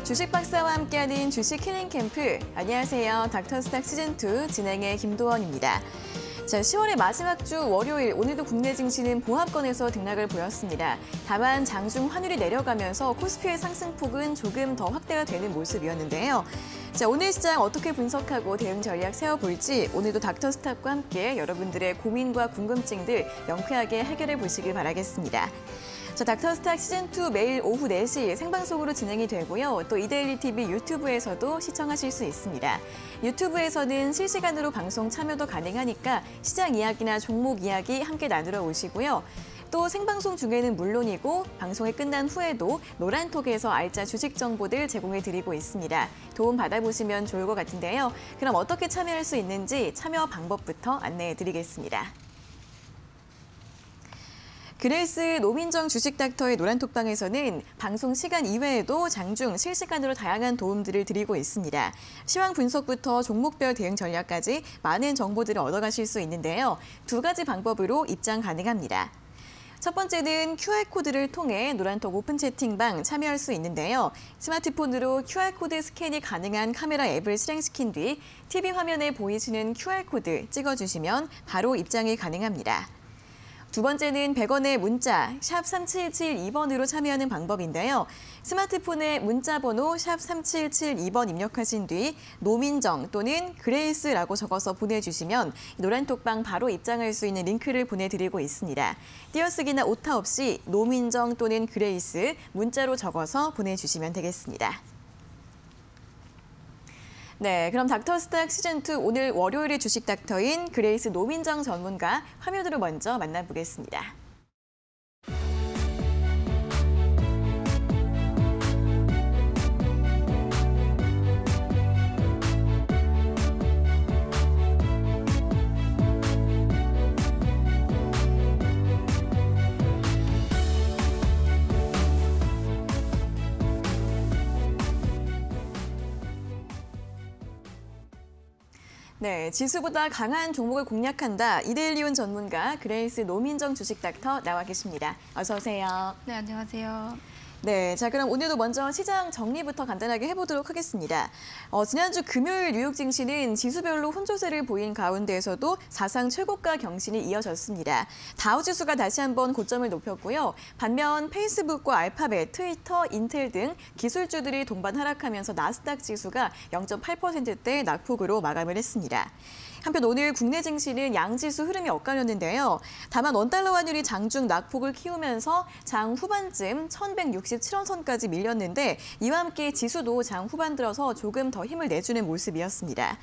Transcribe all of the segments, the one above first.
주식 박사와 함께하는 주식 힐링 캠프. 안녕하세요. 닥터스탁 시즌2 진행의 김도원입니다. 자, 10월의 마지막 주 월요일, 오늘도 국내 증시는 보합권에서 등락을 보였습니다. 다만 장중 환율이 내려가면서 코스피의 상승폭은 조금 더 확대가 되는 모습이었는데요. 자, 오늘 시장 어떻게 분석하고 대응 전략 세워볼지 오늘도 닥터스탁과 함께 여러분들의 고민과 궁금증들 명쾌하게 해결해 보시길 바라겠습니다. 자, 닥터스탁 시즌2 매일 오후 4시 생방송으로 진행이 되고요. 또 이데일리 TV 유튜브에서도 시청하실 수 있습니다. 유튜브에서는 실시간으로 방송 참여도 가능하니까 시장 이야기나 종목 이야기 함께 나누러 오시고요. 또 생방송 중에는 물론이고 방송이 끝난 후에도 노란톡에서 알짜 주식 정보들 제공해드리고 있습니다. 도움 받아보시면 좋을 것 같은데요. 그럼 어떻게 참여할 수 있는지 참여 방법부터 안내해드리겠습니다. 그레이스 노민정 주식닥터의 노란톡방에서는 방송 시간 이외에도 장중 실시간으로 다양한 도움들을 드리고 있습니다. 시황 분석부터 종목별 대응 전략까지 많은 정보들을 얻어가실 수 있는데요. 두 가지 방법으로 입장 가능합니다. 첫 번째는 QR코드를 통해 노란톡 오픈 채팅방 참여할 수 있는데요. 스마트폰으로 QR코드 스캔이 가능한 카메라 앱을 실행시킨 뒤 TV 화면에 보이시는 QR코드 찍어주시면 바로 입장이 가능합니다. 두 번째는 100원의 문자 샵 3772번으로 참여하는 방법인데요. 스마트폰에 문자 번호 샵 3772번 입력하신 뒤 노민정 또는 그레이스라고 적어서 보내주시면 노란톡방 바로 입장할 수 있는 링크를 보내드리고 있습니다. 띄어쓰기나 오타 없이 노민정 또는 그레이스 문자로 적어서 보내주시면 되겠습니다. 네, 그럼 닥터스탁 시즌2 오늘 월요일의 주식 닥터인 그레이스 노민정 전문가 화면으로 먼저 만나보겠습니다. 네, 지수보다 강한 종목을 공략한다. 이데일리온 전문가 그레이스 노민정 주식 닥터 나와 계십니다. 어서 오세요. 네, 안녕하세요. 네, 자 그럼 오늘도 먼저 시장 정리부터 간단하게 해보도록 하겠습니다. 지난주 금요일 뉴욕 증시는 지수별로 혼조세를 보인 가운데에서도 사상 최고가 경신이 이어졌습니다. 다우지수가 다시 한번 고점을 높였고요. 반면 페이스북과 알파벳, 트위터, 인텔 등 기술주들이 동반 하락하면서 나스닥 지수가 0.8%대 낙폭으로 마감을 했습니다. 한편 오늘 국내 증시는 양지수 흐름이 엇갈렸는데요. 다만 원달러 환율이 장중 낙폭을 키우면서 장 후반쯤 1167원 선까지 밀렸는데 이와 함께 지수도 장 후반 들어서 조금 더 힘을 내주는 모습이었습니다.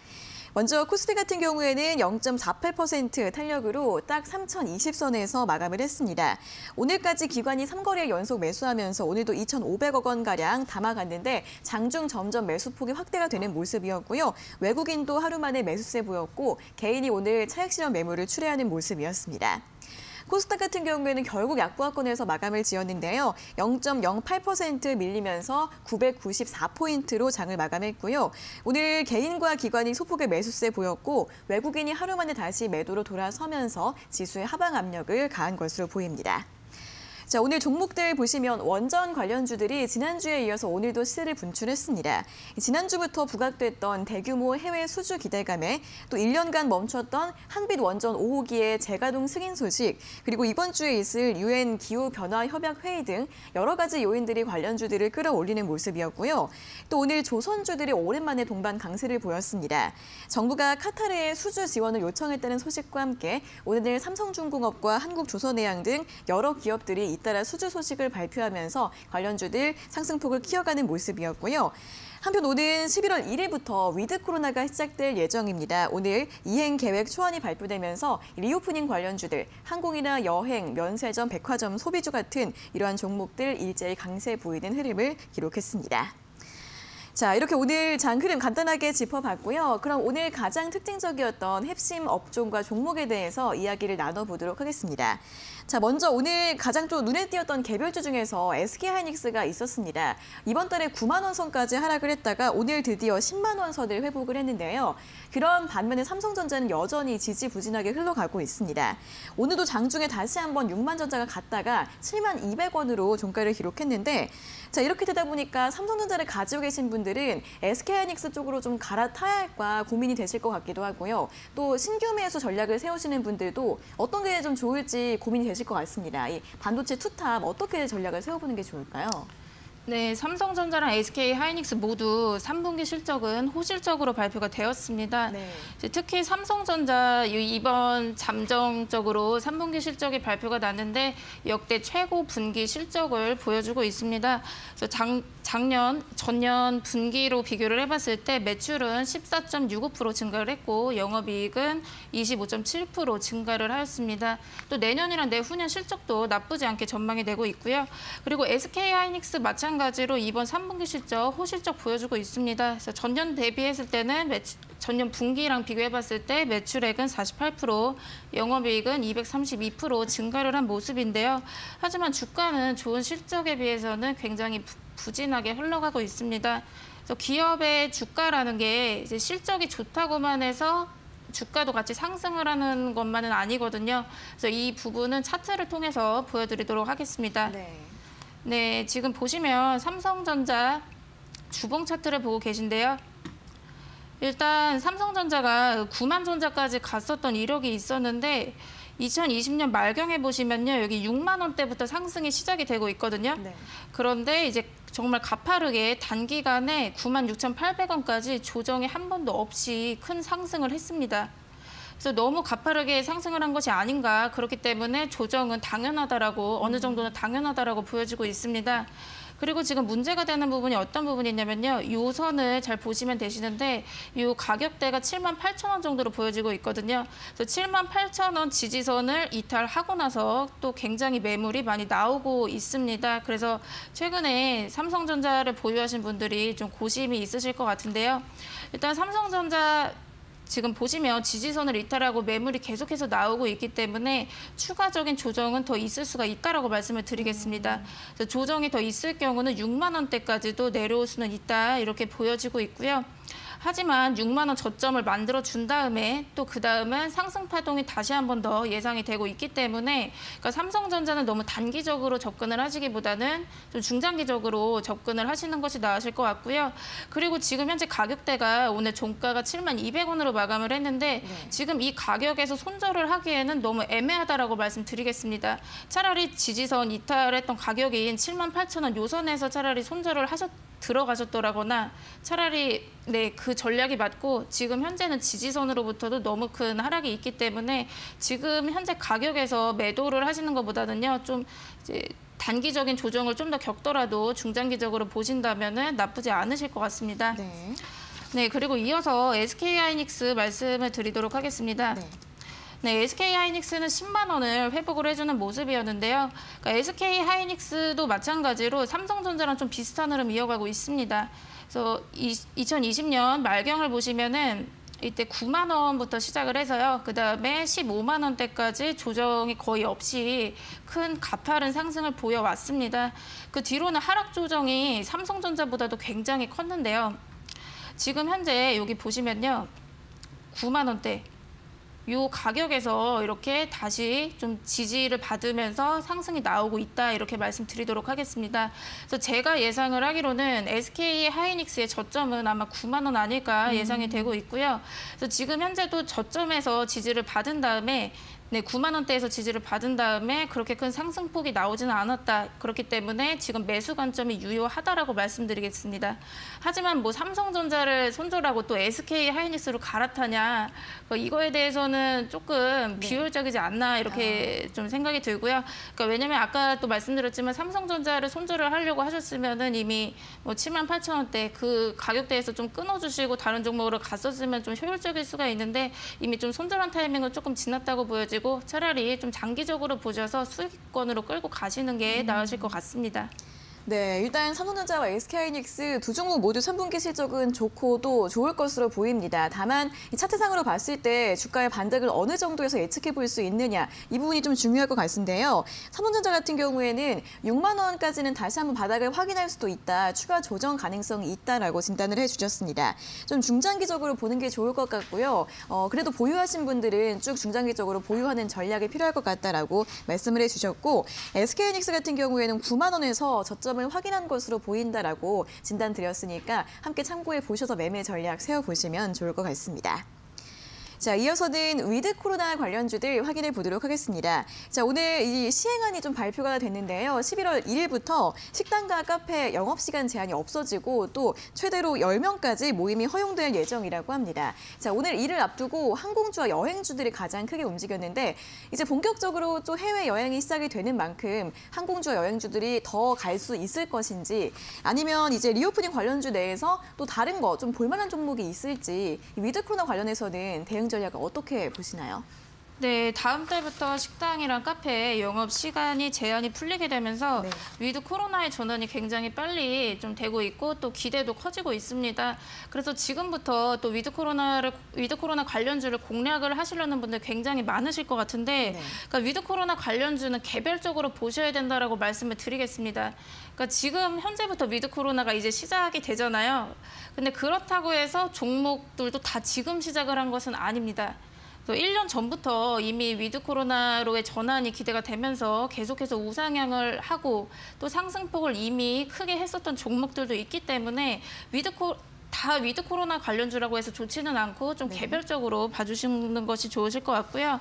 먼저 코스피 같은 경우에는 0.48% 탄력으로 딱 3020선에서 마감을 했습니다. 오늘까지 기관이 3거래 연속 매수하면서 오늘도 2,500억 원가량 담아갔는데 장중 점점 매수폭이 확대가 되는 모습이었고요. 외국인도 하루 만에 매수세 보였고 개인이 오늘 차익 실현 매물을 출회하는 모습이었습니다. 코스닥 같은 경우에는 결국 약보합권에서 마감을 지었는데요. 0.08% 밀리면서 994포인트로 장을 마감했고요. 오늘 개인과 기관이 소폭의 매수세 보였고 외국인이 하루 만에 다시 매도로 돌아서면서 지수의 하방 압력을 가한 것으로 보입니다. 자, 오늘 종목들 보시면 원전 관련주들이 지난주에 이어서 오늘도 시세를 분출했습니다. 지난주부터 부각됐던 대규모 해외 수주 기대감에 또 1년간 멈췄던 한빛 원전 5호기의 재가동 승인 소식, 그리고 이번 주에 있을 UN 기후변화협약회의 등 여러 가지 요인들이 관련주들을 끌어올리는 모습이었고요. 또 오늘 조선주들이 오랜만에 동반 강세를 보였습니다. 정부가 카타르에 수주 지원을 요청했다는 소식과 함께 오늘 삼성중공업과 한국조선해양 등 여러 기업들이 잇따라 수주 소식을 발표하면서 관련주들 상승폭을 키워가는 모습이었고요. 한편 오는 11월 1일부터 위드 코로나가 시작될 예정입니다. 오늘 이행 계획 초안이 발표되면서 리오프닝 관련주들, 항공이나 여행, 면세점, 백화점, 소비주 같은 이러한 종목들 일제히 강세 보이는 흐름을 기록했습니다. 자, 이렇게 오늘 장 흐름 간단하게 짚어봤고요. 그럼 오늘 가장 특징적이었던 핵심 업종과 종목에 대해서 이야기를 나눠보도록 하겠습니다. 자, 먼저 오늘 가장 좀 눈에 띄었던 개별주 중에서 SK하이닉스가 있었습니다. 이번 달에 9만 원 선까지 하락을 했다가 오늘 드디어 10만 원 선을 회복을 했는데요. 그런 반면에 삼성전자는 여전히 지지부진하게 흘러가고 있습니다. 오늘도 장중에 다시 한번 6만 전자가 갔다가 7만 200원으로 종가를 기록했는데 자, 이렇게 되다 보니까 삼성전자를 가지고 계신 분들은 SK하이닉스 쪽으로 좀 갈아타야 할까 고민이 되실 것 같기도 하고요. 또 신규 매수 전략을 세우시는 분들도 어떤 게 좀 좋을지 고민이 되실 것 같습니다. 이 반도체 투탑 어떻게 전략을 세워보는 게 좋을까요? 네, 삼성전자랑 SK하이닉스 모두 3분기 실적은 호실적으로 발표가 되었습니다. 네. 특히 삼성전자 이번 잠정적으로 3분기 실적이 발표가 났는데 역대 최고 분기 실적을 보여주고 있습니다. 그래서 전년 분기로 비교를 해봤을 때 매출은 14.65% 증가를 했고 영업이익은 25.7% 증가를 하였습니다. 또 내년이랑 내후년 실적도 나쁘지 않게 전망이 되고 있고요. 그리고 SK하이닉스 마찬가지로 이번 3분기 실적 호실적 보여주고 있습니다. 그래서 전년 대비했을 때는 전년 분기랑 비교해봤을 때 매출액은 48%, 영업이익은 232% 증가를 한 모습인데요. 하지만 주가는 좋은 실적에 비해서는 굉장히 부진하게 흘러가고 있습니다. 그래서 기업의 주가라는 게 이제 실적이 좋다고만 해서 주가도 같이 상승을 하는 것만은 아니거든요. 그래서 이 부분은 차트를 통해서 보여드리도록 하겠습니다. 네, 지금 보시면 삼성전자 주봉 차트를 보고 계신데요. 일단 삼성전자가 9만 전자까지 갔었던 이력이 있었는데 2020년 말경에 보시면요. 여기 6만 원대부터 상승이 시작이 되고 있거든요. 네. 그런데 이제 정말 가파르게 단기간에 96,800원까지 조정이 한 번도 없이 큰 상승을 했습니다. 그래서 너무 가파르게 상승을 한 것이 아닌가. 그렇기 때문에 조정은 당연하다라고 어느 정도는 당연하다라고 보여지고 있습니다. 그리고 지금 문제가 되는 부분이 어떤 부분이냐면요. 이 선을 잘 보시면 되시는데 이 가격대가 78,000원 정도로 보여지고 있거든요. 그래서 78,000원 지지선을 이탈하고 나서 또 굉장히 매물이 많이 나오고 있습니다. 그래서 최근에 삼성전자를 보유하신 분들이 좀 고심이 있으실 것 같은데요. 일단 삼성전자 지금 보시면 지지선을 이탈하고 매물이 계속해서 나오고 있기 때문에 추가적인 조정은 더 있을 수가 있다라고 말씀을 드리겠습니다. 그래서 조정이 더 있을 경우는 6만 원대까지도 내려올 수는 있다 이렇게 보여지고 있고요. 하지만 6만 원 저점을 만들어 준 다음에 또 그 다음은 상승 파동이 다시 한 번 더 예상이 되고 있기 때문에 그러니까 삼성전자는 너무 단기적으로 접근을 하시기보다는 좀 중장기적으로 접근을 하시는 것이 나으실 것 같고요. 그리고 지금 현재 가격대가 오늘 종가가 7만 200원으로 마감을 했는데 지금 이 가격에서 손절을 하기에는 너무 애매하다라고 말씀드리겠습니다. 차라리 지지선 이탈했던 가격인 7만 8천 원 요 선에서 차라리 손절을 들어가셨더라거나 차라리 그 전략이 맞고 지금 현재는 지지선으로부터도 너무 큰 하락이 있기 때문에 지금 현재 가격에서 매도를 하시는 것보다는요 좀 이제 단기적인 조정을 좀 더 겪더라도 중장기적으로 보신다면은 나쁘지 않으실 것 같습니다. 네, 그리고 이어서 SK하이닉스 말씀을 드리도록 하겠습니다. 네, SK하이닉스는 10만 원을 회복을 해주는 모습이었는데요. 그러니까 SK하이닉스도 마찬가지로 삼성전자랑 좀 비슷한 흐름 이어가고 있습니다. 그래서 2020년 말경을 보시면은 이때 9만 원부터 시작을 해서요. 그다음에 15만 원대까지 조정이 거의 없이 큰 가파른 상승을 보여왔습니다. 그 뒤로는 하락 조정이 삼성전자보다도 굉장히 컸는데요. 지금 현재 여기 보시면요. 9만 원대. 이 가격에서 이렇게 다시 좀 지지를 받으면서 상승이 나오고 있다 이렇게 말씀드리도록 하겠습니다. 그래서 제가 예상을 하기로는 SK하이닉스의 저점은 아마 9만 원 아닐까 예상이 되고 있고요. 그래서 지금 현재도 저점에서 지지를 받은 다음에 9만 원대에서 지지를 받은 다음에 그렇게 큰 상승폭이 나오지는 않았다. 그렇기 때문에 지금 매수 관점이 유효하다라고 말씀드리겠습니다. 하지만 뭐 삼성전자를 손절하고 또 SK하이닉스로 갈아타냐 이거에 대해서는 조금 비효율적이지 않나 이렇게 좀 생각이 들고요. 그러니까 왜냐면 아까 또 말씀드렸지만 삼성전자를 손절을 하려고 하셨으면은 이미 뭐 7만 8천 원대 그 가격대에서 좀 끊어주시고 다른 종목으로 갔었으면 좀 효율적일 수가 있는데 이미 좀 손절한 타이밍은 조금 지났다고 보여지고 차라리 좀 장기적으로 보셔서 수익권으로 끌고 가시는 게 나으실 것 같습니다. 네, 일단 삼성전자와 SK하이닉스 두 종목 모두 3분기 실적은 좋고 또 좋을 것으로 보입니다. 다만 이 차트상으로 봤을 때 주가의 반등을 어느 정도에서 예측해 볼 수 있느냐, 이 부분이 좀 중요할 것 같은데요. 삼성전자 같은 경우에는 6만 원까지는 다시 한번 바닥을 확인할 수도 있다, 추가 조정 가능성이 있다라고 진단을 해주셨습니다. 좀 중장기적으로 보는 게 좋을 것 같고요. 그래도 보유하신 분들은 쭉 중장기적으로 보유하는 전략이 필요할 것 같다라고 말씀을 해주셨고, SK하이닉스 같은 경우에는 9만 원에서 저점을 확인한 것으로 보인다라고 진단 드렸으니까 함께 참고해 보셔서 매매 전략 세워보시면 좋을 것 같습니다. 자, 이어서는 위드 코로나 관련주들 확인해 보도록 하겠습니다. 자, 오늘 이 시행안이 좀 발표가 됐는데요. 11월 1일부터 식당과 카페 영업시간 제한이 없어지고 또 최대로 10명까지 모임이 허용될 예정이라고 합니다. 자, 오늘 이를 앞두고 항공주와 여행주들이 가장 크게 움직였는데 이제 본격적으로 또 해외여행이 시작이 되는 만큼 항공주와 여행주들이 더 갈 수 있을 것인지, 아니면 이제 리오프닝 관련주 내에서 또 다른 거 좀 볼만한 종목이 있을지, 이 위드 코로나 관련해서는 대응 전략을 어떻게 보시나요? 네, 다음 달부터 식당이랑 카페 영업 시간이 제한이 풀리게 되면서 네. 위드 코로나의 전환이 굉장히 빨리 좀 되고 있고 또 기대도 커지고 있습니다. 그래서 지금부터 또 위드 코로나 관련주를 공략을 하시려는 분들 굉장히 많으실 것 같은데, 네. 그러니까 위드 코로나 관련주는 개별적으로 보셔야 된다라고 말씀을 드리겠습니다. 그러니까 지금 현재부터 위드 코로나가 이제 시작이 되잖아요. 근데 그렇다고 해서 종목들도 다 지금 시작을 한 것은 아닙니다. 1년 전부터 이미 위드 코로나로의 전환이 기대가 되면서 계속해서 우상향을 하고 또 상승폭을 이미 크게 했었던 종목들도 있기 때문에 다 위드 코로나 관련주라고 해서 좋지는 않고 좀 네. 개별적으로 봐주시는 것이 좋으실 것 같고요.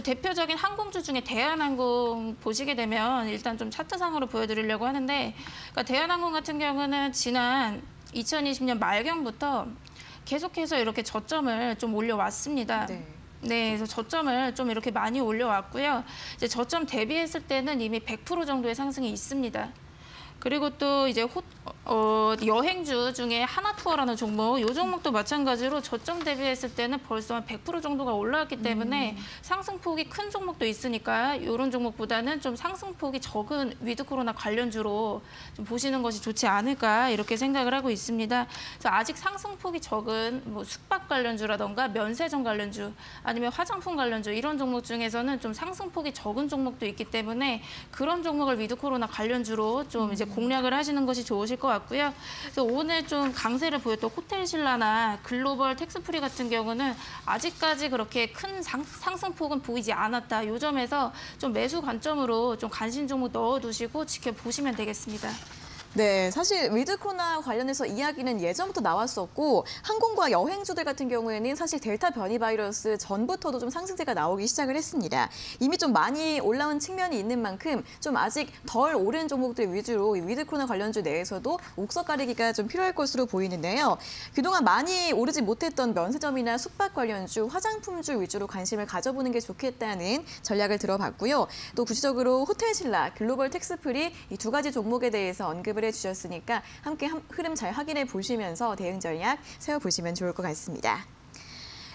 대표적인 항공주 중에 대한항공 보시게 되면 일단 좀 차트상으로 보여드리려고 하는데, 그러니까 대한항공 같은 경우는 지난 2020년 말경부터 계속해서 이렇게 저점을 좀 올려왔습니다. 네. 네, 그래서 저점을 좀 이렇게 많이 올려왔고요. 이제 저점 대비했을 때는 이미 100% 정도의 상승이 있습니다. 그리고 또 이제 여행주 중에 하나투어라는 종목, 이 종목도 마찬가지로 저점 대비했을 때는 벌써 한 100% 정도가 올라왔기 때문에 상승폭이 큰 종목도 있으니까 이런 종목보다는 좀 상승폭이 적은 위드 코로나 관련주로 좀 보시는 것이 좋지 않을까 이렇게 생각을 하고 있습니다. 그래서 아직 상승폭이 적은 뭐 숙박 관련주라던가 면세점 관련주 아니면 화장품 관련주 이런 종목 중에서는 좀 상승폭이 적은 종목도 있기 때문에 그런 종목을 위드 코로나 관련주로 좀 이제 공략을 하시는 것이 좋으실 것 같고요. 그래서 오늘 좀 강세를 보였던 호텔신라나 글로벌 텍스프리 같은 경우는 아직까지 그렇게 큰 상승폭은 보이지 않았다. 이 점에서 좀 매수 관점으로 좀 관심 종목 넣어두시고 지켜보시면 되겠습니다. 네, 사실 위드 코로나 관련해서 이야기는 예전부터 나왔었고, 항공과 여행주들 같은 경우에는 사실 델타 변이 바이러스 전부터도 좀 상승세가 나오기 시작을 했습니다. 이미 좀 많이 올라온 측면이 있는 만큼 좀 아직 덜 오른 종목들 위주로 이 위드 코로나 관련주 내에서도 옥석 가리기가 좀 필요할 것으로 보이는데요. 그동안 많이 오르지 못했던 면세점이나 숙박 관련주, 화장품주 위주로 관심을 가져보는 게 좋겠다는 전략을 들어봤고요. 또 구체적으로 호텔신라, 글로벌 텍스프리 이 두 가지 종목에 대해서 언급을 해주셨으니까 함께 흐름 잘 확인해 보시면서 대응 전략 세워보시면 좋을 것 같습니다.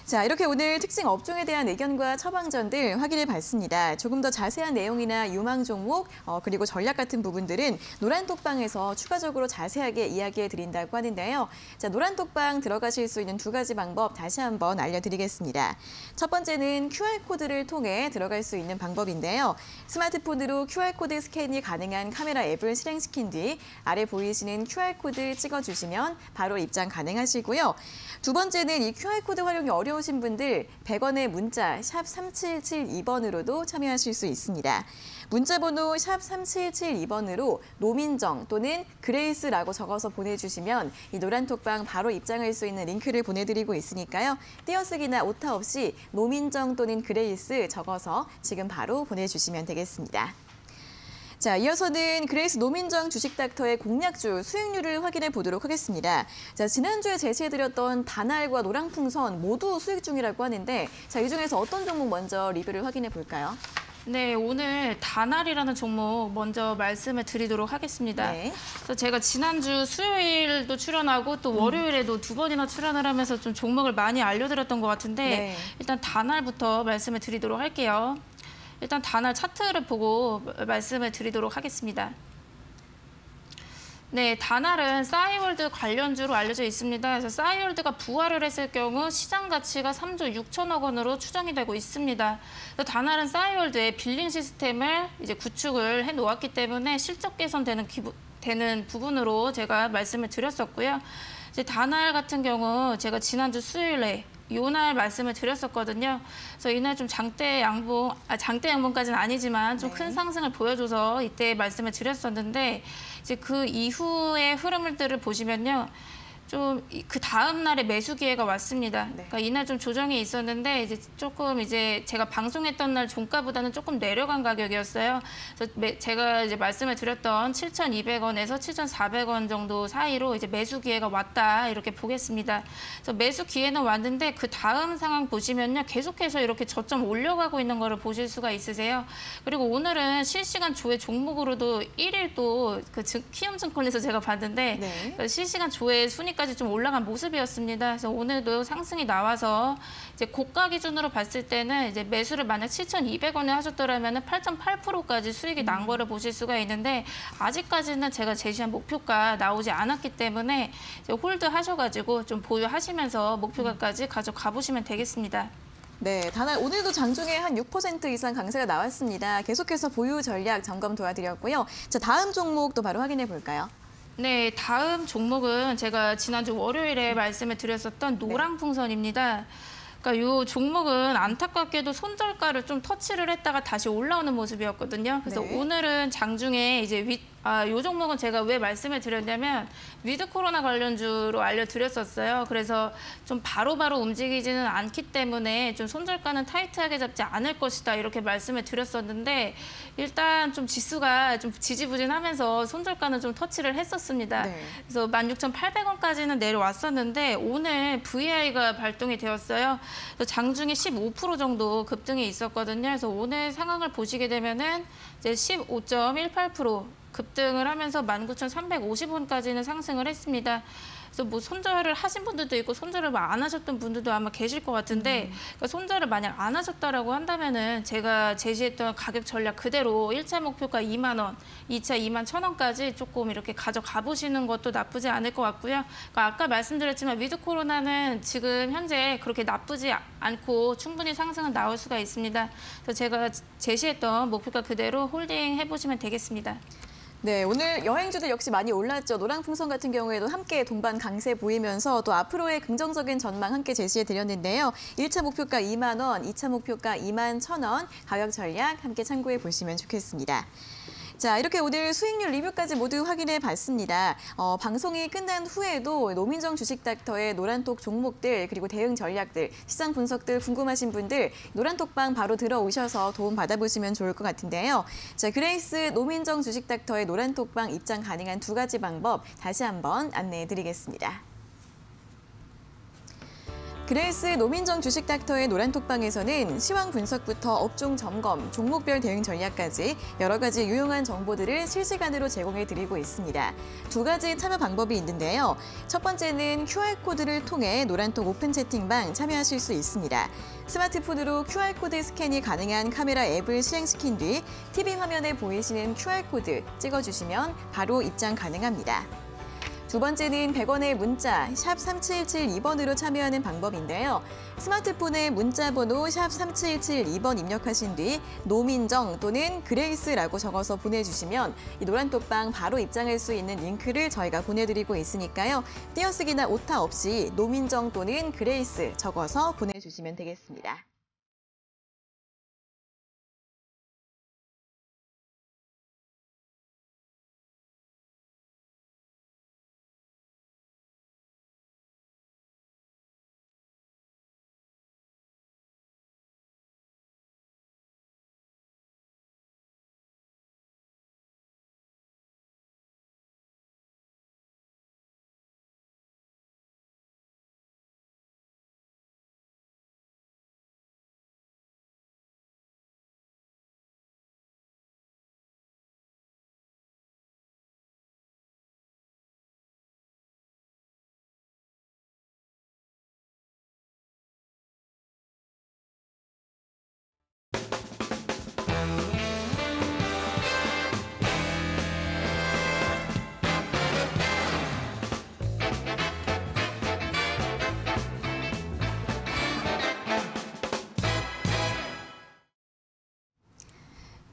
자, 이렇게 오늘 특징 업종에 대한 의견과 처방전들 확인해 봤습니다. 조금 더 자세한 내용이나 유망 종목, 그리고 전략 같은 부분들은 노란톡방에서 추가적으로 자세하게 이야기해 드린다고 하는데요. 자, 노란톡방 들어가실 수 있는 두 가지 방법 다시 한번 알려드리겠습니다. 첫 번째는 QR코드를 통해 들어갈 수 있는 방법인데요. 스마트폰으로 QR코드 스캔이 가능한 카메라 앱을 실행시킨 뒤 아래 보이시는 QR코드 찍어주시면 바로 입장 가능하시고요. 두 번째는 이 QR코드 활용이 어려우신 분들 100원의 문자 샵 3772번으로도 참여하실 수 있습니다. 문자번호 샵 3772번으로 노민정 또는 그레이스라고 적어서 보내주시면 이 노란톡방 바로 입장할 수 있는 링크를 보내드리고 있으니까요. 띄어쓰기나 오타 없이 노민정 또는 그레이스 적어서 지금 바로 보내주시면 되겠습니다. 자, 이어서는 그레이스 노민정 주식닥터의 공략주 수익률을 확인해 보도록 하겠습니다. 자, 지난주에 제시해드렸던 다날과 노랑풍선 모두 수익 중이라고 하는데, 자, 이 중에서 어떤 종목 먼저 리뷰를 확인해 볼까요? 네, 오늘 다날이라는 종목 먼저 말씀을 드리도록 하겠습니다. 네. 그래서 제가 지난주 수요일도 출연하고 또 월요일에도 두 번이나 출연을 하면서 좀 종목을 많이 알려드렸던 것 같은데 네. 일단 다날부터 말씀을 드리도록 할게요. 일단 다날 차트를 보고 말씀을 드리도록 하겠습니다. 네, 다날은 싸이월드 관련주로 알려져 있습니다. 그래서 싸이월드가 부활을 했을 경우 시장 가치가 3조 6천억 원으로 추정이 되고 있습니다. 그래서 다날은 싸이월드의 빌링 시스템을 이제 구축을 해 놓았기 때문에 실적 개선되는 되는 부분으로 제가 말씀을 드렸었고요. 이제 다날 같은 경우 제가 지난주 수요일에 요날 말씀을 드렸었거든요. 그래서 이날 좀 장대 양봉까지는 아니지만 좀 큰 상승을 보여줘서 이때 말씀을 드렸었는데 이제 그 이후의 흐름들을 보시면요. 좀 그 다음 날에 매수 기회가 왔습니다. 그러니까 이날 좀 조정이 있었는데 이제 조금 이제 제가 방송했던 날 종가보다는 조금 내려간 가격이었어요. 그래서 제가 이제 말씀을 드렸던 7,200원에서 7,400원 정도 사이로 이제 매수 기회가 왔다 이렇게 보겠습니다. 그래서 매수 기회는 왔는데 그 다음 상황 보시면요 계속해서 이렇게 저점 올려가고 있는 거를 보실 수가 있으세요. 그리고 오늘은 실시간 조회 종목으로도 1일 또 그 키움증권에서 제가 봤는데 그 실시간 조회 순위까지 좀 올라간 모습이었습니다. 그래서 오늘도 상승이 나와서 이제 고가 기준으로 봤을 때는 이제 매수를 만약 7,200원에 하셨더라면 8.8%까지 수익이 난 거를 보실 수가 있는데 아직까지는 제가 제시한 목표가 나오지 않았기 때문에 이제 홀드 하셔가지고 좀 보유하시면서 목표가까지 가져가 보시면 되겠습니다. 네, 다날 오늘도 장중에 한 6% 이상 강세가 나왔습니다. 계속해서 보유 전략 점검 도와드렸고요. 자, 다음 종목도 바로 확인해 볼까요? 네, 다음 종목은 제가 지난주 월요일에 말씀을 드렸었던 노랑풍선입니다. 그러니까 이 종목은 안타깝게도 손절가를 좀 터치를 했다가 다시 올라오는 모습이었거든요. 그래서 오늘은 장중에 이제 이 종목은 제가 왜 말씀을 드렸냐면 위드 코로나 관련주로 알려드렸었어요. 그래서 좀 바로바로 움직이지는 않기 때문에 좀 손절가는 타이트하게 잡지 않을 것이다 이렇게 말씀을 드렸었는데 일단 좀 지수가 좀 지지부진하면서 손절가는 좀 터치를 했었습니다. 그래서 16,800원까지는 내려왔었는데 오늘 VI가 발동이 되었어요. 장중에 15% 정도 급등이 있었거든요. 그래서 오늘 상황을 보시게 되면은 이제 15.18% 급등을 하면서 19,350원까지는 상승을 했습니다. 그래서 뭐 손절을 하신 분들도 있고 손절을 안 하셨던 분들도 아마 계실 것 같은데 그러니까 손절을 만약 안 하셨다라고 한다면은 제가 제시했던 가격 전략 그대로 1차 목표가 2만 원, 2차 2만 1,000원까지 조금 이렇게 가져가 보시는 것도 나쁘지 않을 것 같고요. 그러니까 아까 말씀드렸지만 위드 코로나는 지금 현재 그렇게 나쁘지 않고 충분히 상승은 나올 수가 있습니다. 그래서 제가 제시했던 목표가 그대로 홀딩 해보시면 되겠습니다. 네, 오늘 여행주들 역시 많이 올랐죠. 노랑풍선 같은 경우에도 함께 동반 강세 보이면서 또 앞으로의 긍정적인 전망 함께 제시해 드렸는데요. 1차 목표가 2만 원, 2차 목표가 2만 1,000원, 가격 전략 함께 참고해 보시면 좋겠습니다. 자, 이렇게 오늘 수익률 리뷰까지 모두 확인해 봤습니다. 방송이 끝난 후에도 노민정 주식닥터의 노란톡 종목들 그리고 대응 전략들, 시장 분석들 궁금하신 분들 노란톡방 바로 들어오셔서 도움 받아보시면 좋을 것 같은데요. 자, 그레이스 노민정 주식닥터의 노란톡방 입장 가능한 2가지 방법 다시 한번 안내해 드리겠습니다. 그레이스 노민정 주식닥터의 노란톡방에서는 시황 분석부터 업종 점검, 종목별 대응 전략까지 여러 가지 유용한 정보들을 실시간으로 제공해드리고 있습니다. 2가지 참여 방법이 있는데요. 첫 번째는 QR코드를 통해 노란톡 오픈 채팅방 참여하실 수 있습니다. 스마트폰으로 QR코드 스캔이 가능한 카메라 앱을 실행시킨 뒤 TV 화면에 보이시는 QR코드 찍어주시면 바로 입장 가능합니다. 두 번째는 100원의 문자 샵 3772번으로 참여하는 방법인데요. 스마트폰에 문자 번호 샵 3772번 입력하신 뒤 노민정 또는 그레이스라고 적어서 보내주시면 이 노란톡방 바로 입장할 수 있는 링크를 저희가 보내드리고 있으니까요. 띄어쓰기나 오타 없이 노민정 또는 그레이스 적어서 보내주시면 되겠습니다.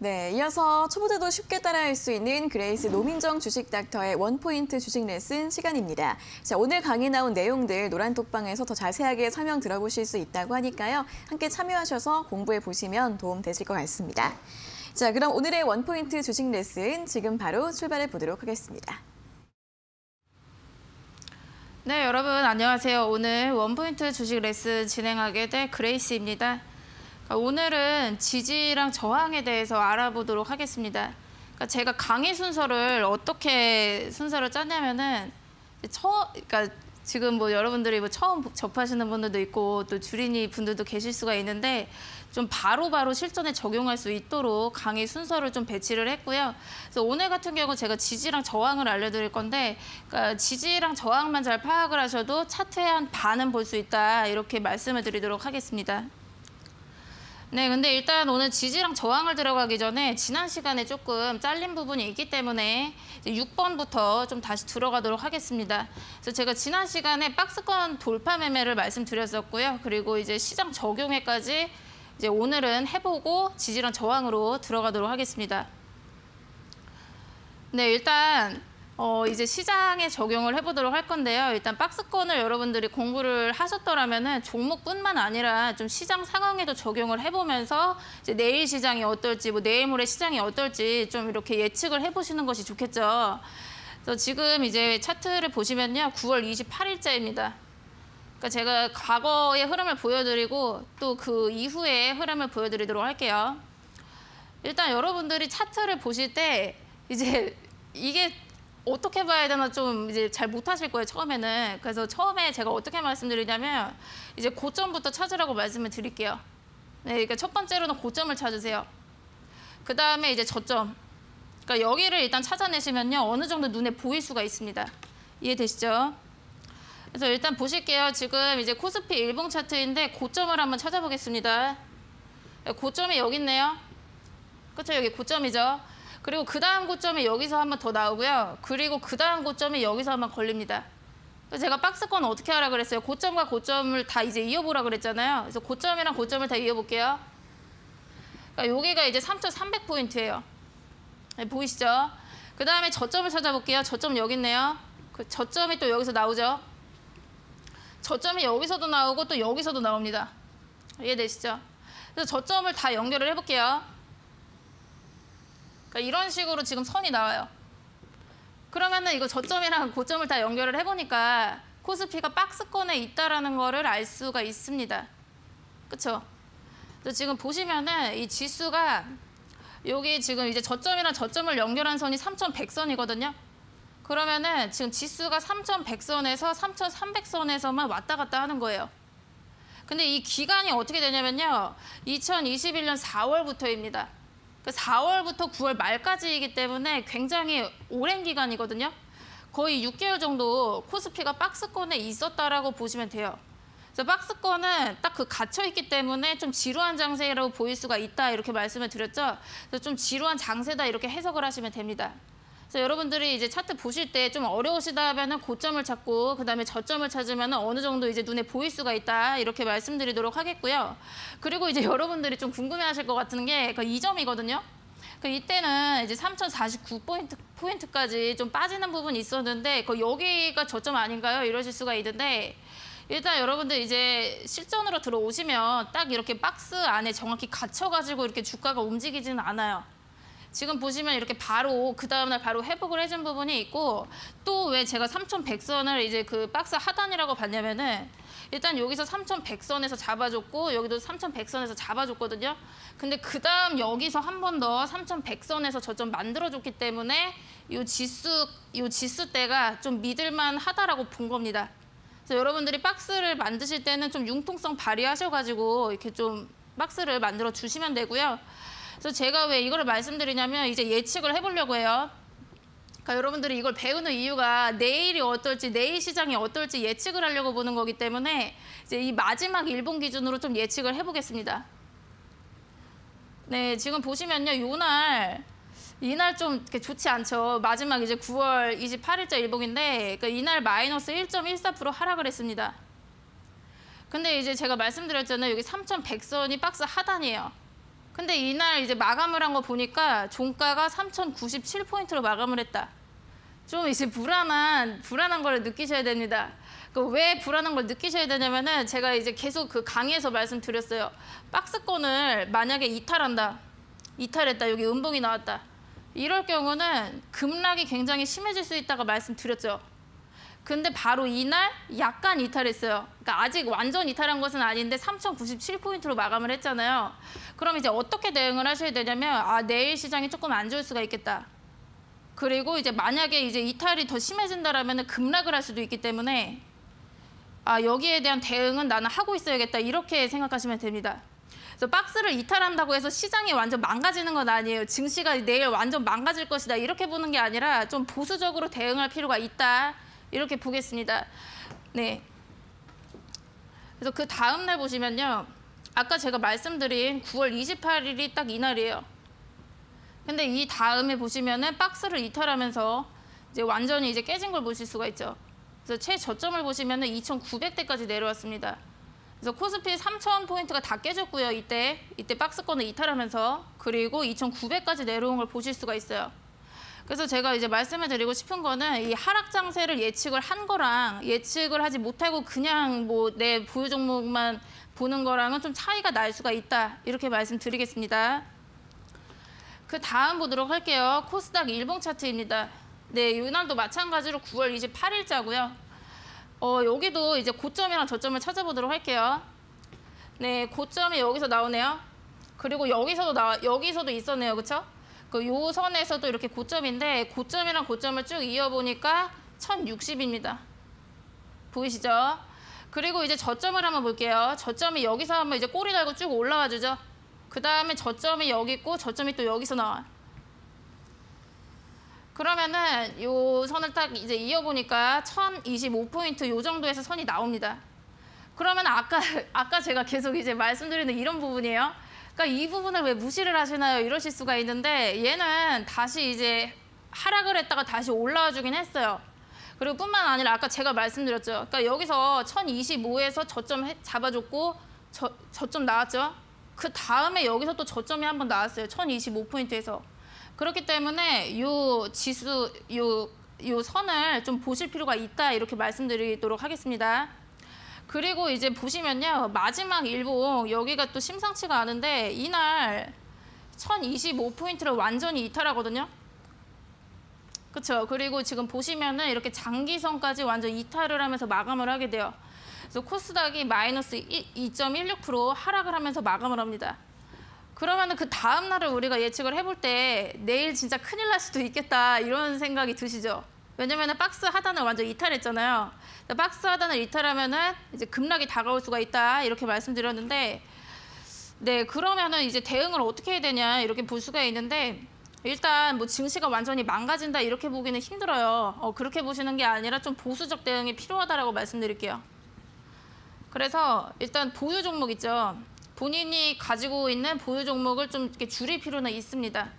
네, 이어서 초보자도 쉽게 따라할 수 있는 그레이스 노민정 주식 닥터의 원포인트 주식 레슨 시간입니다. 자, 오늘 강의 나온 내용들 노란톡방에서 더 자세하게 설명 들어보실 수 있다고 하니까요. 함께 참여하셔서 공부해 보시면 도움 되실 것 같습니다. 자, 그럼 오늘의 원포인트 주식 레슨 지금 바로 출발해 보도록 하겠습니다. 네, 여러분 안녕하세요. 오늘 원포인트 주식 레슨 진행하게 될 그레이스입니다. 오늘은 지지랑 저항에 대해서 알아보도록 하겠습니다. 그러니까 제가 강의 순서를 어떻게 순서를 짰냐면은 그러니까 지금 뭐 여러분들이 뭐 처음 접하시는 분들도 있고 또 주린이 분들도 계실 수가 있는데 좀 바로바로 실전에 적용할 수 있도록 강의 순서를 좀 배치를 했고요. 그래서 오늘 같은 경우 제가 지지랑 저항을 알려드릴 건데 그러니까 지지랑 저항만 잘 파악을 하셔도 차트의 한 반은 볼 수 있다 이렇게 말씀을 드리도록 하겠습니다. 네, 근데 일단 오늘 지지랑 저항을 들어가기 전에 지난 시간에 조금 잘린 부분이 있기 때문에 이제 6번부터 좀 다시 들어가도록 하겠습니다. 그래서 제가 지난 시간에 박스권 돌파 매매를 말씀드렸었고요. 그리고 이제 시장 적용에까지 이제 오늘은 해보고 지지랑 저항으로 들어가도록 하겠습니다. 네, 일단 이제 시장에 적용을 해보도록 할 건데요. 일단 박스권을 여러분들이 공부를 하셨더라면은 종목뿐만 아니라 좀 시장 상황에도 적용을 해보면서 이제 내일 시장이 어떨지, 뭐 내일 모레 시장이 어떨지 좀 이렇게 예측을 해보시는 것이 좋겠죠. 그래서 지금 이제 차트를 보시면요, 9월 28일자입니다. 그러니까 제가 과거의 흐름을 보여드리고 또 그 이후의 흐름을 보여드리도록 할게요. 일단 여러분들이 차트를 보실 때 이제 이게 어떻게 봐야 되나 좀 이제 잘 못하실 거예요, 처음에는. 그래서 처음에 제가 어떻게 말씀드리냐면 이제 고점부터 찾으라고 말씀을 드릴게요. 네, 그러니까 첫 번째로는 고점을 찾으세요. 그 다음에 이제 저점. 그러니까 여기를 일단 찾아내시면요, 어느 정도 눈에 보일 수가 있습니다. 이해되시죠? 그래서 일단 보실게요. 지금 이제 코스피 일봉 차트인데 고점을 한번 찾아보겠습니다. 고점이 여기 있네요. 그렇죠? 여기 고점이죠. 그리고 그 다음 고점이 여기서 한번 더 나오고요. 그리고 그 다음 고점이 여기서 한번 걸립니다. 그래서 제가 박스권 어떻게 하라 그랬어요? 고점과 고점을 다 이제 이어보라 그랬잖아요. 그래서 고점이랑 고점을 다 이어볼게요. 그러니까 여기가 이제 3,300포인트예요. 네, 보이시죠? 그 다음에 저점을 찾아볼게요. 저점 여기 있네요. 그 저점이 또 여기서 나오죠. 저점이 여기서도 나오고 또 여기서도 나옵니다. 이해되시죠? 그래서 저점을 다 연결을 해볼게요. 그러니까 이런 식으로 지금 선이 나와요. 그러면은 이거 저점이랑 고점을 다 연결을 해보니까 코스피가 박스권에 있다라는 거를 알 수가 있습니다. 그렇죠? 그래서 지금 보시면은 이 지수가 여기 지금 이제 저점이랑 저점을 연결한 선이 3,100선이거든요. 그러면은 지금 지수가 3,100선에서 3,300선에서만 왔다 갔다 하는 거예요. 근데 이 기간이 어떻게 되냐면요, 2021년 4월부터입니다. 4월부터 9월 말까지이기 때문에 굉장히 오랜 기간이거든요. 거의 6개월 정도 코스피가 박스권에 있었다라고 보시면 돼요. 그래서 박스권은 딱 그 갇혀있기 때문에 좀 지루한 장세라고 보일 수가 있다 이렇게 말씀을 드렸죠. 그래서 좀 지루한 장세다 이렇게 해석을 하시면 됩니다. 그래서 여러분들이 이제 차트 보실 때 좀 어려우시다 하면은 고점을 찾고 그다음에 저점을 찾으면은 어느 정도 이제 눈에 보일 수가 있다 이렇게 말씀드리도록 하겠고요. 그리고 이제 여러분들이 좀 궁금해하실 것 같은 게 그 이 점이거든요. 그 이때는 이제 3,049포인트까지 좀 빠지는 부분이 있었는데 그 여기가 저점 아닌가요? 이러실 수가 있는데 일단 여러분들 이제 실전으로 들어오시면 딱 이렇게 박스 안에 정확히 갇혀가지고 이렇게 주가가 움직이지는 않아요. 지금 보시면 이렇게 바로 그 다음날 바로 회복을 해준 부분이 있고 또 왜 제가 3,100선을 이제 그 박스 하단이라고 봤냐면은 일단 여기서 3,100선에서 잡아줬고 여기도 3,100선에서 잡아줬거든요. 근데 그 다음 여기서 한 번 더 3,100선에서 저점 만들어줬기 때문에 이 지수대가 좀 믿을만 하다라고 본 겁니다. 그래서 여러분들이 박스를 만드실 때는 좀 융통성 발휘하셔가지고 이렇게 좀 박스를 만들어 주시면 되고요. 그래서 제가 왜 이거를 말씀드리냐면 이제 예측을 해보려고 해요. 그러니까 여러분들이 이걸 배우는 이유가 내일이 어떨지, 내일 시장이 어떨지 예측을 하려고 보는 거기 때문에 이제 이 마지막 일본 기준으로 좀 예측을 해보겠습니다. 네, 지금 보시면요, 이날 좀 이렇게 좋지 않죠. 마지막 이제 9월 28일자 일봉인데, 그러니까 이날 마이너스 1.14% 하락을 했습니다. 근데 이제 제가 말씀드렸잖아요. 여기 3,100선이 박스 하단이에요. 근데 이날 이제 마감을 한 거 보니까 종가가 3,097포인트로 마감을 했다. 좀 이제 불안한 걸 느끼셔야 됩니다. 왜 불안한 걸 느끼셔야 되냐면은 제가 이제 계속 그 강의에서 말씀드렸어요. 박스권을 만약에 이탈했다. 여기 음봉이 나왔다. 이럴 경우는 급락이 굉장히 심해질 수 있다고 말씀드렸죠. 근데 바로 이날 약간 이탈했어요. 그러니까 아직 완전 이탈한 것은 아닌데 3,097포인트로 마감을 했잖아요. 그럼 이제 어떻게 대응을 하셔야 되냐면 내일 시장이 조금 안 좋을 수가 있겠다. 그리고 이제 만약에 이제 이탈이 더 심해진다라면 급락을 할 수도 있기 때문에 여기에 대한 대응은 나는 하고 있어야겠다. 이렇게 생각하시면 됩니다. 그래서 박스를 이탈한다고 해서 시장이 완전 망가지는 건 아니에요. 증시가 내일 완전 망가질 것이다. 이렇게 보는 게 아니라 좀 보수적으로 대응할 필요가 있다. 이렇게 보겠습니다. 네. 그래서 그 다음 날 보시면요. 아까 제가 말씀드린 9월 28일이 딱 이날이에요. 근데 이 다음에 보시면은 박스를 이탈하면서 이제 완전히 이제 깨진 걸 보실 수가 있죠. 그래서 최저점을 보시면은 2,900대까지 내려왔습니다. 그래서 코스피 3,000포인트가 다 깨졌고요. 이때 박스권을 이탈하면서 그리고 2,900까지 내려온 걸 보실 수가 있어요. 그래서 제가 이제 말씀을 드리고 싶은 거는 이 하락 장세를 예측을 한 거랑 예측을 하지 못하고 그냥 뭐 내 보유 종목만 보는 거랑은 좀 차이가 날 수가 있다. 이렇게 말씀드리겠습니다. 그 다음 보도록 할게요. 코스닥 일봉 차트입니다. 네, 이날도 마찬가지로 9월 28일자고요. 여기도 이제 고점이랑 저점을 찾아보도록 할게요. 네, 고점이 여기서 나오네요. 그리고 여기서도 있었네요. 그렇죠? 요 선에서도 이렇게 고점인데 고점이랑 고점을 쭉 이어보니까 1,060입니다. 보이시죠? 그리고 이제 저점을 한번 볼게요. 저점이 여기서 한번 이제 꼬리 달고 쭉 올라와 주죠. 그 다음에 저점이 여기 있고 저점이 또 여기서 나와요. 그러면은 요 선을 딱 이제 이어보니까 1,025포인트 요 정도에서 선이 나옵니다. 그러면 아까 제가 계속 이제 말씀드리는 이런 부분이에요. 그러니까 이 부분을 왜 무시를 하시나요? 이러실 수가 있는데 얘는 다시 이제 하락을 했다가 다시 올라와 주긴 했어요. 그리고 뿐만 아니라 아까 제가 말씀드렸죠. 그러니까 여기서 1,025에서 저점 잡아줬고 저점 나왔죠. 그 다음에 여기서 또 저점이 한번 나왔어요. 1,025포인트에서. 그렇기 때문에 요 지수, 요 선을 좀 보실 필요가 있다. 이렇게 말씀드리도록 하겠습니다. 그리고 이제 보시면요. 마지막 일봉 여기가 또 심상치가 않은데 이날 1,025포인트를 완전히 이탈하거든요. 그렇죠? 그리고 지금 보시면은 이렇게 장기선까지 완전 이탈을 하면서 마감을 하게 돼요. 그래서 코스닥이 마이너스 2.16% 하락을 하면서 마감을 합니다. 그러면은 그 다음 날을 우리가 예측을 해볼 때 내일 진짜 큰일 날 수도 있겠다 이런 생각이 드시죠? 왜냐면은 박스 하단을 완전 이탈했잖아요. 박스 하단을 이탈하면은 이제 급락이 다가올 수가 있다 이렇게 말씀드렸는데, 네 그러면은 이제 대응을 어떻게 해야 되냐 이렇게 볼 수가 있는데 일단 뭐 증시가 완전히 망가진다 이렇게 보기는 힘들어요. 그렇게 보시는 게 아니라 좀 보수적 대응이 필요하다라고 말씀드릴게요. 그래서 일단 보유 종목 있죠. 본인이 가지고 있는 보유 종목을 좀 이렇게 줄일 필요는 있습니다.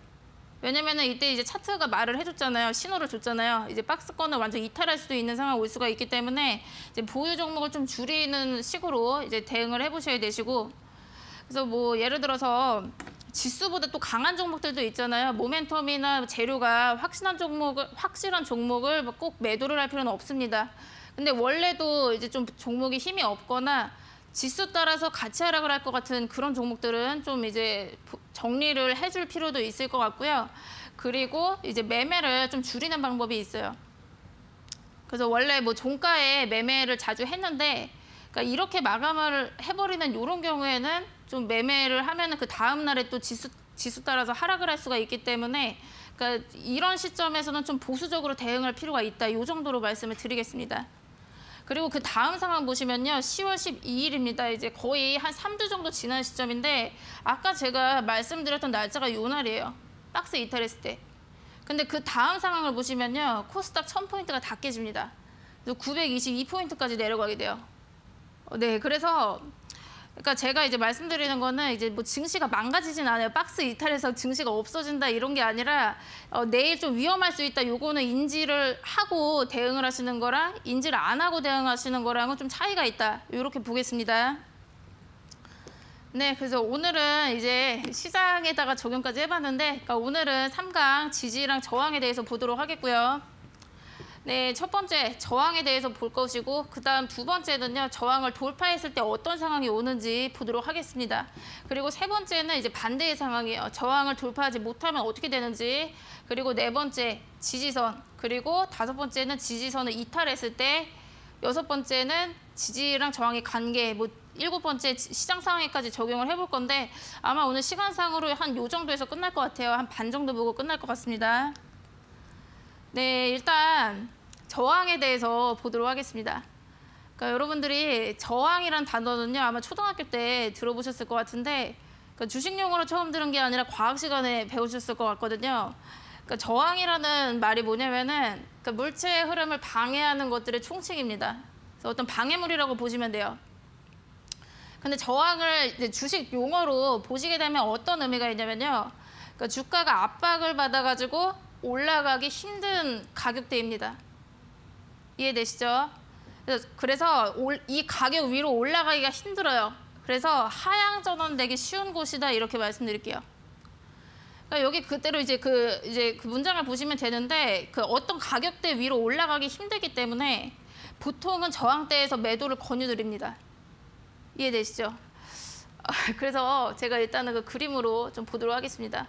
왜냐면은 이때 이제 차트가 말을 해줬잖아요. 신호를 줬잖아요. 이제 박스권을 완전 이탈할 수도 있는 상황 올 수가 있기 때문에 이제 보유 종목을 좀 줄이는 식으로 이제 대응을 해보셔야 되시고, 그래서 뭐 예를 들어서 지수보다 또 강한 종목들도 있잖아요. 모멘텀이나 재료가 확실한 종목을 꼭 매도를 할 필요는 없습니다. 근데 원래도 이제 좀 종목이 힘이 없거나 지수 따라서 같이 하락을 할 것 같은 그런 종목들은 좀 이제 정리를 해줄 필요도 있을 것 같고요. 그리고 이제 매매를 좀 줄이는 방법이 있어요. 그래서 원래 뭐 종가에 매매를 자주 했는데, 그러니까 이렇게 마감을 해버리는 이런 경우에는 좀 매매를 하면은 그 다음 날에 또 지수 따라서 하락을 할 수가 있기 때문에, 그러니까 이런 시점에서는 좀 보수적으로 대응할 필요가 있다. 이 정도로 말씀을 드리겠습니다. 그리고 그 다음 상황 보시면요. 10월 12일입니다. 이제 거의 한 3주 정도 지난 시점인데 아까 제가 말씀드렸던 날짜가 요 날이에요. 박스 이탈했을 때. 근데 그 다음 상황을 보시면요. 코스닥 1000포인트가 다 깨집니다. 922포인트까지 내려가게 돼요. 네, 그래서 그러니까 제가 이제 말씀드리는 거는 이제 뭐 증시가 망가지진 않아요. 박스 이탈해서 증시가 없어진다 이런 게 아니라 내일 좀 위험할 수 있다. 요거는 인지를 하고 대응을 하시는 거랑 인지를 안 하고 대응하시는 거랑은 좀 차이가 있다. 이렇게 보겠습니다. 네, 그래서 오늘은 이제 시장에다가 적용까지 해봤는데, 그러니까 오늘은 3강 지지랑 저항에 대해서 보도록 하겠고요. 네, 첫 번째 저항에 대해서 볼 것이고, 그다음 두 번째는요, 저항을 돌파했을 때 어떤 상황이 오는지 보도록 하겠습니다. 그리고 세 번째는 이제 반대의 상황이에요. 저항을 돌파하지 못하면 어떻게 되는지. 그리고 네 번째 지지선, 그리고 다섯 번째는 지지선을 이탈했을 때, 여섯 번째는 지지랑 저항의 관계, 뭐 일곱 번째 시장 상황에까지 적용을 해볼 건데, 아마 오늘 시간상으로 한 요 정도에서 끝날 것 같아요. 한 반 정도 보고 끝날 것 같습니다. 네, 일단 저항에 대해서 보도록 하겠습니다. 그러니까 여러분들이 저항이란 단어는요, 아마 초등학교 때 들어보셨을 것 같은데, 그러니까 주식 용어로 처음 들은 게 아니라 과학 시간에 배우셨을 것 같거든요. 그러니까 저항이라는 말이 뭐냐면은, 그러니까 물체의 흐름을 방해하는 것들의 총칭입니다. 그래서 어떤 방해물이라고 보시면 돼요. 근데 저항을 이제 주식 용어로 보시게 되면 어떤 의미가 있냐면요, 그러니까 주가가 압박을 받아가지고 올라가기 힘든 가격대입니다. 이해되시죠? 그래서 이 가격 위로 올라가기가 힘들어요. 그래서 하향 전환되기 쉬운 곳이다, 이렇게 말씀드릴게요. 그러니까 여기 그대로 이제 그 문장을 보시면 되는데, 그 어떤 가격대 위로 올라가기 힘들기 때문에 보통은 저항대에서 매도를 권유드립니다. 이해되시죠? 그래서 제가 일단은 그 그림으로 좀 보도록 하겠습니다.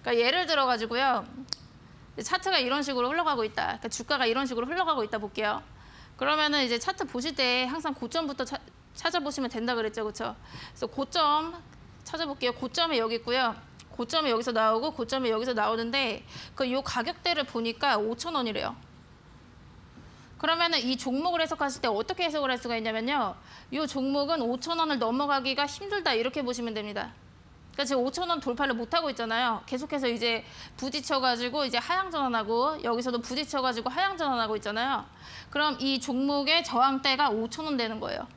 그러니까 예를 들어 가지고요, 차트가 이런 식으로 흘러가고 있다. 그러니까 주가가 이런 식으로 흘러가고 있다 볼게요. 그러면은 이제 차트 보실 때 항상 고점부터 찾아보시면 된다 그랬죠, 그렇죠? 그래서 고점 찾아볼게요. 고점이 여기 있고요. 고점이 여기서 나오고 고점이 여기서 나오는데, 그 요 가격대를 보니까 5,000원이래요. 그러면은 이 종목을 해석하실 때 어떻게 해석을 할 수가 있냐면요, 이 종목은 5,000원을 넘어가기가 힘들다, 이렇게 보시면 됩니다. 그러니까 지금 5,000원 돌파를 못 하고 있잖아요. 계속해서 이제 부딪혀가지고 이제 하향 전환하고, 여기서도 부딪혀가지고 하향 전환하고 있잖아요. 그럼 이 종목의 저항대가 5,000원 되는 거예요.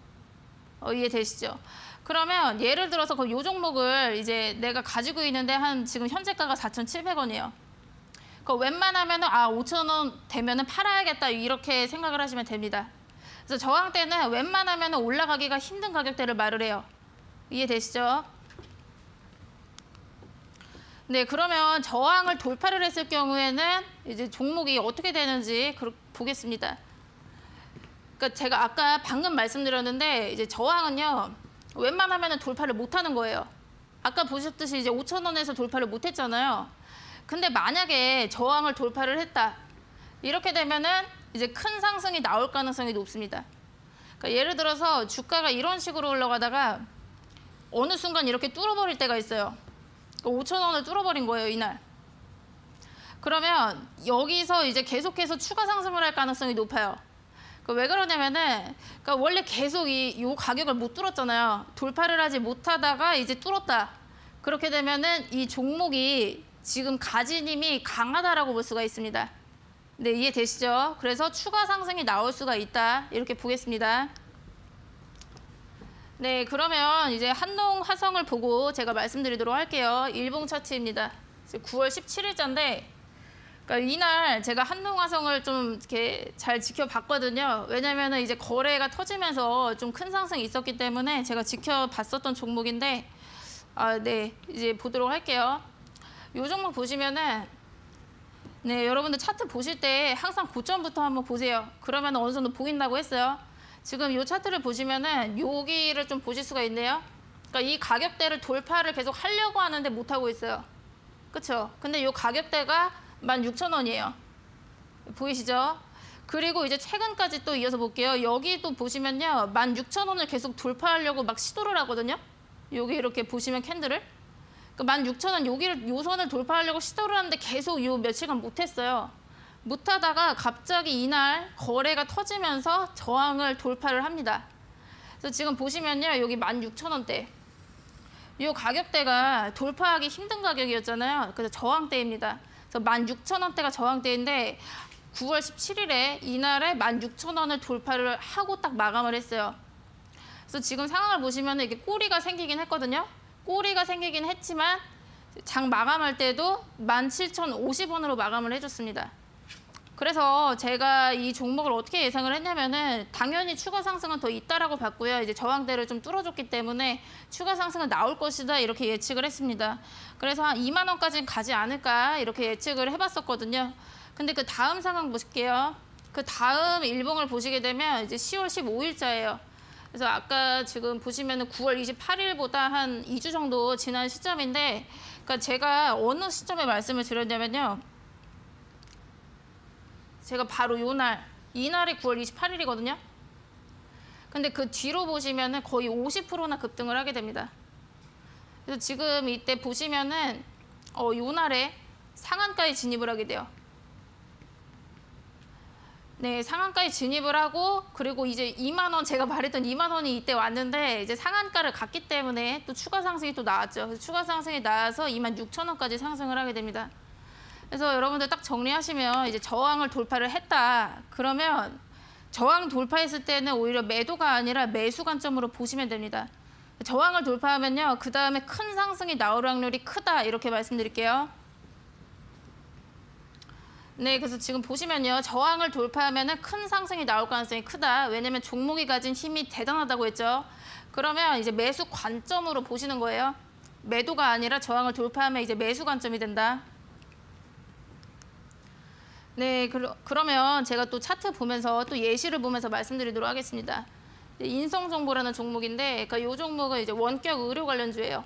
이해되시죠? 그러면 예를 들어서 그 요 종목을 이제 내가 가지고 있는데 한 지금 현재가가 4,700원이에요. 그 웬만하면은 5,000원 되면은 팔아야겠다, 이렇게 생각을 하시면 됩니다. 그래서 저항대는 웬만하면은 올라가기가 힘든 가격대를 말을 해요. 이해되시죠? 네, 그러면 저항을 돌파를 했을 경우에는 이제 종목이 어떻게 되는지 보겠습니다. 그러니까 제가 아까 방금 말씀드렸는데, 이제 저항은요, 웬만하면 돌파를 못 하는 거예요. 아까 보셨듯이 이제 5,000원에서 돌파를 못 했잖아요. 근데 만약에 저항을 돌파를 했다, 이렇게 되면은 이제 큰 상승이 나올 가능성이 높습니다. 그러니까 예를 들어서 주가가 이런 식으로 올라가다가 어느 순간 이렇게 뚫어버릴 때가 있어요. 5,000원을 뚫어버린 거예요, 이날. 그러면 여기서 이제 계속해서 추가 상승을 할 가능성이 높아요. 왜 그러냐면은, 그러니까 원래 계속 요 가격을 못 뚫었잖아요. 돌파를 하지 못하다가 이제 뚫었다. 그렇게 되면은 이 종목이 지금 가진 힘이 강하다라고 볼 수가 있습니다. 네, 이해되시죠? 그래서 추가 상승이 나올 수가 있다, 이렇게 보겠습니다. 네, 그러면 이제 한농 화성을 보고 제가 말씀드리도록 할게요. 일봉 차트입니다. 9월 17일자인데, 그러니까 이날 제가 한농 화성을 좀 이렇게 잘 지켜봤거든요. 왜냐면은 이제 거래가 터지면서 좀 큰 상승이 있었기 때문에 제가 지켜봤었던 종목인데, 네, 이제 보도록 할게요. 이 종목 보시면은, 네, 여러분들 차트 보실 때 항상 고점부터 한번 보세요. 그러면 어느 정도 보인다고 했어요. 지금 이 차트를 보시면은 여기를 좀 보실 수가 있네요. 그러니까 이 가격대를 돌파를 계속 하려고 하는데 못 하고 있어요. 그렇죠? 근데 이 가격대가 16,000원이에요. 보이시죠? 그리고 이제 최근까지 또 이어서 볼게요. 여기도 보시면요, 16,000원을 계속 돌파하려고 막 시도를 하거든요. 여기 이렇게 보시면 캔들을. 그러니까 16,000원 요 선을 돌파하려고 시도를 하는데 계속 요 며칠간 못했어요. 못하다가 갑자기 이날 거래가 터지면서 저항을 돌파를 합니다. 그래서 지금 보시면요, 여기 16,000원대. 이 가격대가 돌파하기 힘든 가격이었잖아요. 그래서 저항대입니다. 그래서 16,000원대가 저항대인데 9월 17일에 이날에 16,000원을 돌파를 하고 딱 마감을 했어요. 그래서 지금 상황을 보시면 이게 꼬리가 생기긴 했거든요. 꼬리가 생기긴 했지만 장 마감할 때도 17,050원으로 마감을 해줬습니다. 그래서 제가 이 종목을 어떻게 예상을 했냐면은 당연히 추가 상승은 더 있다라고 봤고요. 이제 저항대를 좀 뚫어줬기 때문에 추가 상승은 나올 것이다 이렇게 예측을 했습니다. 그래서 한 2만 원까지는 가지 않을까 이렇게 예측을 해봤었거든요. 근데 그 다음 상황 보실게요. 그 다음 일봉을 보시게 되면 이제 10월 15일자예요. 그래서 아까 지금 보시면은 9월 28일보다 한 2주 정도 지난 시점인데, 그러니까 제가 어느 시점에 말씀을 드렸냐면요. 제가 바로 이날이 9월 28일이거든요. 근데 그 뒤로 보시면은 거의 50%나 급등을 하게 됩니다. 그래서 지금 이때 보시면은 요날에 상한가에 진입을 하게 돼요. 네, 상한가에 진입을 하고, 그리고 이제 2만 원, 제가 말했던 2만 원이 이때 왔는데 이제 상한가를 갔기 때문에 또 추가 상승이 또 나왔죠. 그래서 추가 상승이 나와서 26,000원까지 상승을 하게 됩니다. 그래서 여러분들 딱 정리하시면 이제 저항을 돌파를 했다. 그러면 저항 돌파했을 때는 오히려 매도가 아니라 매수 관점으로 보시면 됩니다. 저항을 돌파하면요, 그 다음에 큰 상승이 나올 확률이 크다 이렇게 말씀드릴게요. 네, 그래서 지금 보시면요, 저항을 돌파하면은 큰 상승이 나올 가능성이 크다. 왜냐면 종목이 가진 힘이 대단하다고 했죠. 그러면 이제 매수 관점으로 보시는 거예요. 매도가 아니라 저항을 돌파하면 이제 매수 관점이 된다. 네, 그러면 제가 또 차트 보면서 또 예시를 보면서 말씀드리도록 하겠습니다. 인성정보라는 종목인데, 그러니까 이 종목은 이제 원격 의료 관련주예요.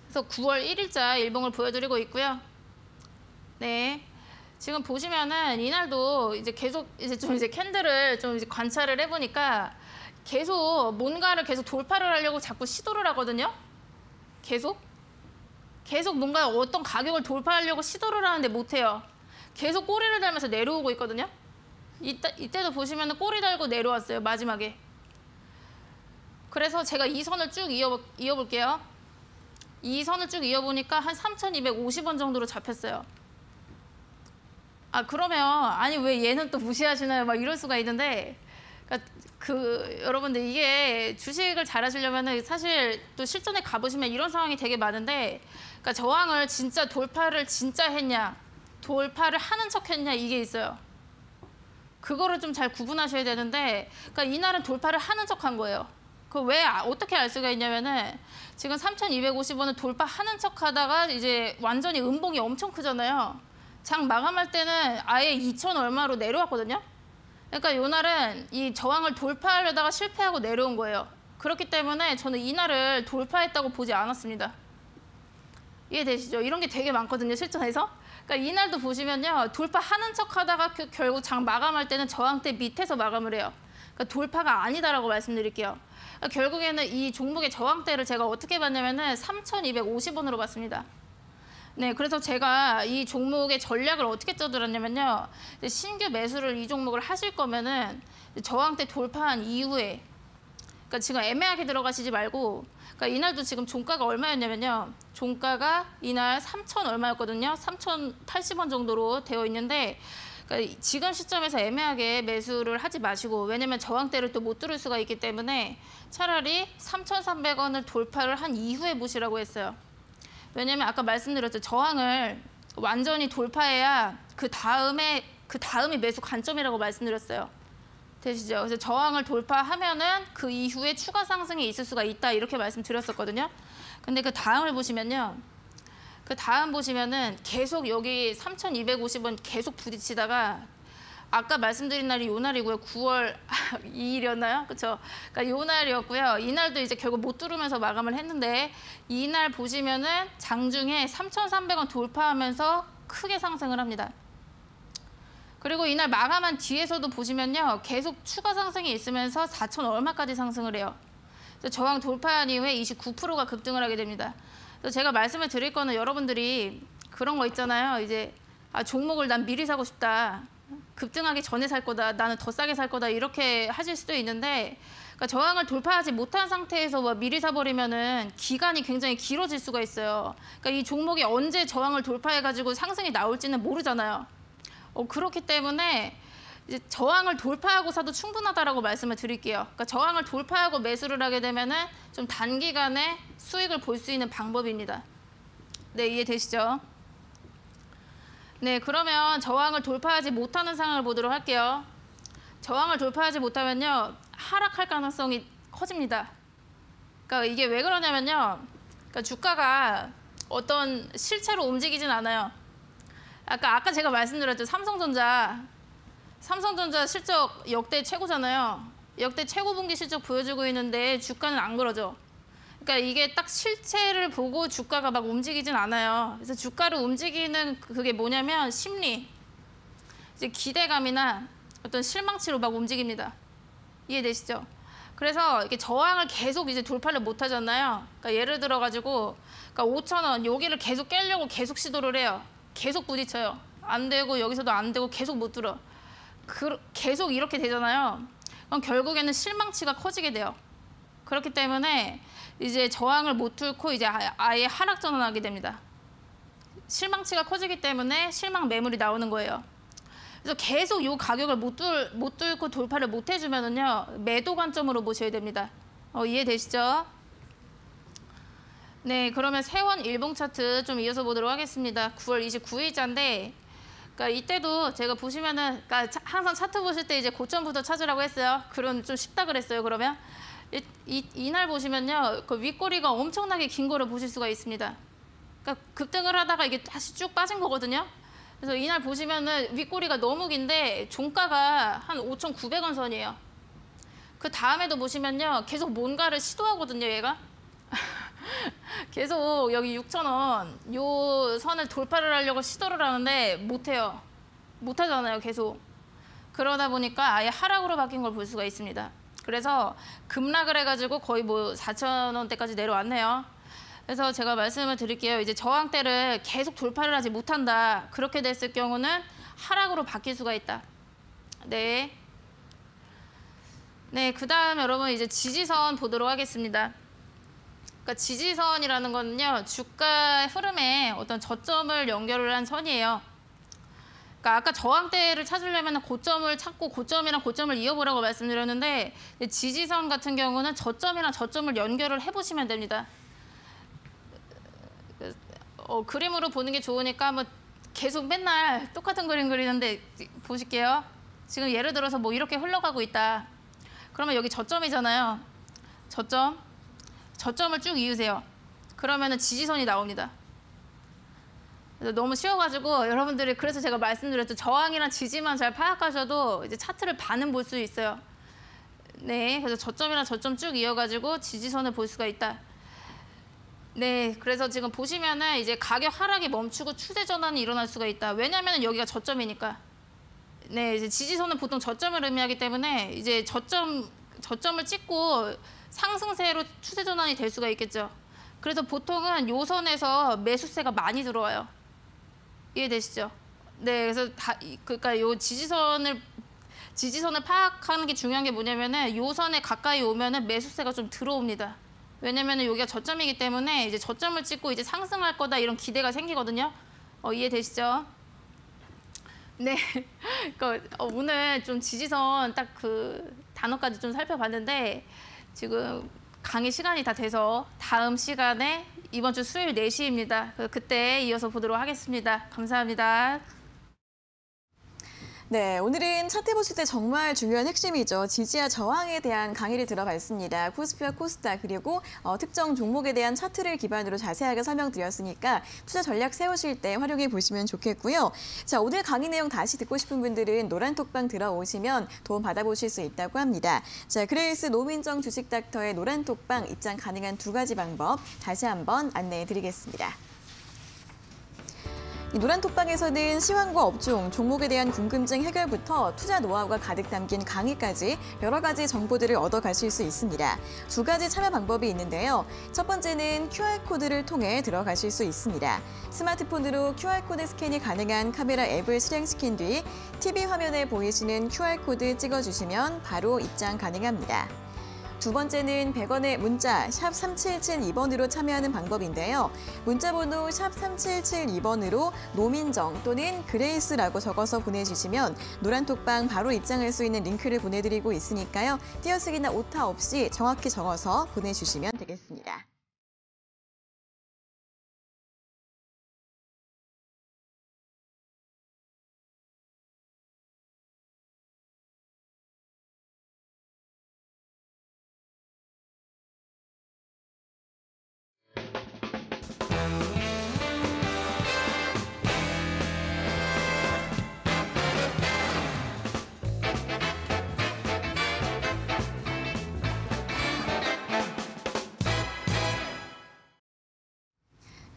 그래서 9월 1일자 일봉을 보여드리고 있고요. 네, 지금 보시면은 이날도 이제 계속 이제 캔들을 좀 이제 관찰을 해보니까 계속 뭔가를 계속 돌파를 하려고 자꾸 시도를 하거든요. 계속 뭔가 어떤 가격을 돌파하려고 시도를 하는데 못해요. 계속 꼬리를 달면서 내려오고 있거든요. 이때도 보시면 꼬리 달고 내려왔어요, 마지막에. 그래서 제가 이 선을 쭉 이어볼게요. 이 선을 쭉 이어보니까 한 3,250원 정도로 잡혔어요. 아, 그러면 아니 왜 얘는 또 무시하시나요? 막 이럴 수가 있는데, 그러니까 여러분들 이게 주식을 잘 하시려면 사실 또 실전에 가보시면 이런 상황이 되게 많은데, 그러니까 저항을 진짜 돌파를 진짜 했냐, 돌파를 하는 척 했냐, 이게 있어요. 그거를 좀 잘 구분하셔야 되는데, 그러니까 이날은 돌파를 하는 척 한 거예요. 그 왜 어떻게 알 수가 있냐면은 지금 3,250원을 돌파하는 척 하다가 이제 완전히 음봉이 엄청 크잖아요. 장 마감할 때는 아예 2,000 얼마로 내려왔거든요. 그러니까 이날은 이 저항을 돌파하려다가 실패하고 내려온 거예요. 그렇기 때문에 저는 이날을 돌파했다고 보지 않았습니다. 이해되시죠? 이런 게 되게 많거든요, 실전에서. 그러니까 이날도 보시면요, 돌파하는 척 하다가 결국 장 마감할 때는 저항대 밑에서 마감을 해요. 그러니까 돌파가 아니다라고 말씀드릴게요. 그러니까 결국에는 이 종목의 저항대를 제가 어떻게 봤냐면은 3,250원으로 봤습니다. 네, 그래서 제가 이 종목의 전략을 어떻게 짜들었냐면요, 신규 매수를 이 종목을 하실 거면은 저항대 돌파한 이후에, 그러니까 지금 애매하게 들어가시지 말고, 그러니까 이날도 지금 종가가 얼마였냐면요, 종가가 이날 3,000 얼마였거든요. 3,080원 정도로 되어 있는데, 그러니까 지금 시점에서 애매하게 매수를 하지 마시고, 왜냐면 저항대를 또 못 뚫을 수가 있기 때문에 차라리 3,300원을 돌파를 한 이후에 보시라고 했어요. 왜냐면 아까 말씀드렸죠, 저항을 완전히 돌파해야 그 다음이 매수 관점이라고 말씀드렸어요. 되시죠? 그래서 저항을 돌파하면은 그 이후에 추가 상승이 있을 수가 있다 이렇게 말씀드렸었거든요. 근데 그 다음을 보시면요, 그 다음 보시면은 계속 여기 3,250원 계속 부딪히다가, 아까 말씀드린 날이 요 날이고요. 9월 2일이었나요? 그렇죠? 그러니까 요 날이었고요. 이날도 이제 결국 못 뚫으면서 마감을 했는데, 이날 보시면은 장중에 3,300원 돌파하면서 크게 상승을 합니다. 그리고 이날 마감한 뒤에서도 보시면요, 계속 추가 상승이 있으면서 4,000 얼마까지 상승을 해요. 그래서 저항 돌파한 이후에 29%가 급등을 하게 됩니다. 그래서 제가 말씀을 드릴 거는, 여러분들이 그런 거 있잖아요. 이제 종목을 난 미리 사고 싶다, 급등하기 전에 살 거다, 나는 더 싸게 살 거다, 이렇게 하실 수도 있는데, 그러니까 저항을 돌파하지 못한 상태에서 미리 사버리면은 기간이 굉장히 길어질 수가 있어요. 그러니까 이 종목이 언제 저항을 돌파해가지고 상승이 나올지는 모르잖아요. 그렇기 때문에 이제 저항을 돌파하고 사도 충분하다라고 말씀을 드릴게요. 그러니까 저항을 돌파하고 매수를 하게 되면은 좀 단기간에 수익을 볼 수 있는 방법입니다. 네, 이해되시죠? 네, 그러면 저항을 돌파하지 못하는 상황을 보도록 할게요. 저항을 돌파하지 못하면요, 하락할 가능성이 커집니다. 그러니까 이게 왜 그러냐면요, 그러니까 주가가 어떤 실체로 움직이진 않아요. 아까 제가 말씀드렸죠, 삼성전자 실적 역대 최고잖아요. 역대 최고 분기 실적 보여주고 있는데 주가는 안 그러죠. 그러니까 이게 딱 실체를 보고 주가가 막 움직이진 않아요. 그래서 주가를 움직이는 그게 뭐냐면 심리, 이제 기대감이나 어떤 실망치로 막 움직입니다. 이해되시죠? 그래서 이게 저항을 계속 이제 돌파를 못 하잖아요. 그러니까 예를 들어 가지고, 그러니까 5,000원 여기를 계속 깨려고 계속 시도를 해요. 계속 부딪혀요. 안 되고 여기서도 안 되고 계속 못 들어. 계속 이렇게 되잖아요. 그럼 결국에는 실망치가 커지게 돼요. 그렇기 때문에 이제 저항을 못 뚫고 이제 아예 하락 전환하게 됩니다. 실망치가 커지기 때문에 실망 매물이 나오는 거예요. 그래서 계속 이 가격을 못 뚫고 돌파를 못 해주면은요, 매도 관점으로 보셔야 됩니다. 이해되시죠? 네, 그러면 세원 일봉 차트 좀 이어서 보도록 하겠습니다. 9월 29일자인데, 그러니까 이때도 제가 보시면은, 그러니까 항상 차트 보실 때 이제 고점부터 찾으라고 했어요. 그런 좀 쉽다 그랬어요. 그러면 이날 보시면요, 그 윗꼬리가 엄청나게 긴 거를 보실 수가 있습니다. 그러니까 급등을 하다가 이게 다시 쭉 빠진 거거든요. 그래서 이날 보시면은 윗꼬리가 너무 긴데 종가가 한 5,900원 선이에요. 그 다음에도 보시면요, 계속 뭔가를 시도하거든요, 얘가. 계속 여기 6,000원 요 선을 돌파를 하려고 시도를 하는데 못해요. 못하잖아요, 계속. 그러다 보니까 아예 하락으로 바뀐 걸 볼 수가 있습니다. 그래서 급락을 해가지고 거의 뭐 4,000원대까지 내려왔네요. 그래서 제가 말씀을 드릴게요. 이제 저항대를 계속 돌파를 하지 못한다. 그렇게 됐을 경우는 하락으로 바뀔 수가 있다. 네. 네, 그 다음 여러분 이제 지지선 보도록 하겠습니다. 그러니까 지지선이라는 거는요, 주가 흐름에 어떤 저점을 연결을 한 선이에요. 그러니까 아까 저항대를 찾으려면 고점을 찾고 고점이랑 고점을 이어보라고 말씀드렸는데, 지지선 같은 경우는 저점이랑 저점을 연결을 해보시면 됩니다. 그림으로 보는 게 좋으니까 한번 계속 맨날 똑같은 그림 그리는데 보실게요. 지금 예를 들어서 뭐 이렇게 흘러가고 있다. 그러면 여기 저점이잖아요. 저점을 쭉 이으세요. 그러면은 지지선이 나옵니다. 너무 쉬워가지고 여러분들이, 그래서 제가 말씀드렸죠. 저항이랑 지지만 잘 파악하셔도 이제 차트를 반은 볼 수 있어요. 네, 그래서 저점이랑 저점 쭉 이어가지고 지지선을 볼 수가 있다. 네, 그래서 지금 보시면은 이제 가격 하락이 멈추고 추세 전환이 일어날 수가 있다. 왜냐면은 여기가 저점이니까. 네, 이제 지지선은 보통 저점을 의미하기 때문에 이제 저점을 찍고 상승세로 추세 전환이 될 수가 있겠죠. 그래서 보통은 요 선에서 매수세가 많이 들어와요. 이해되시죠? 네, 그래서 그러니까 요 지지선을 파악하는 게 중요한 게 뭐냐면은 요 선에 가까이 오면은 매수세가 좀 들어옵니다. 왜냐면은 여기가 저점이기 때문에 이제 저점을 찍고 이제 상승할 거다 이런 기대가 생기거든요. 이해되시죠? 네, 그러니까 오늘 좀 지지선 딱 그 단어까지 좀 살펴봤는데 지금 강의 시간이 다 돼서 다음 시간에 이번 주 수요일 4시입니다. 그때 이어서 보도록 하겠습니다. 감사합니다. 네, 오늘은 차트 보실 때 정말 중요한 핵심이죠. 지지와 저항에 대한 강의를 들어봤습니다. 코스피와 코스닥 그리고 특정 종목에 대한 차트를 기반으로 자세하게 설명드렸으니까 투자 전략 세우실 때 활용해 보시면 좋겠고요. 자, 오늘 강의 내용 다시 듣고 싶은 분들은 노란톡방 들어오시면 도움 받아보실 수 있다고 합니다. 자, 그레이스 노민정 주식닥터의 노란톡방 입장 가능한 2가지 방법 다시 한번 안내해 드리겠습니다. 노란톡방에서는 시황과 업종, 종목에 대한 궁금증 해결부터 투자 노하우가 가득 담긴 강의까지 여러 가지 정보들을 얻어가실 수 있습니다. 2가지 참여 방법이 있는데요. 첫 번째는 QR코드를 통해 들어가실 수 있습니다. 스마트폰으로 QR코드 스캔이 가능한 카메라 앱을 실행시킨 뒤 TV 화면에 보이시는 QR코드 찍어주시면 바로 입장 가능합니다. 두 번째는 100원의 문자 샵 3772번으로 참여하는 방법인데요. 문자번호 샵 3772번으로 노민정 또는 그레이스라고 적어서 보내주시면 노란톡방 바로 입장할 수 있는 링크를 보내드리고 있으니까요. 띄어쓰기나 오타 없이 정확히 적어서 보내주시면 되겠습니다.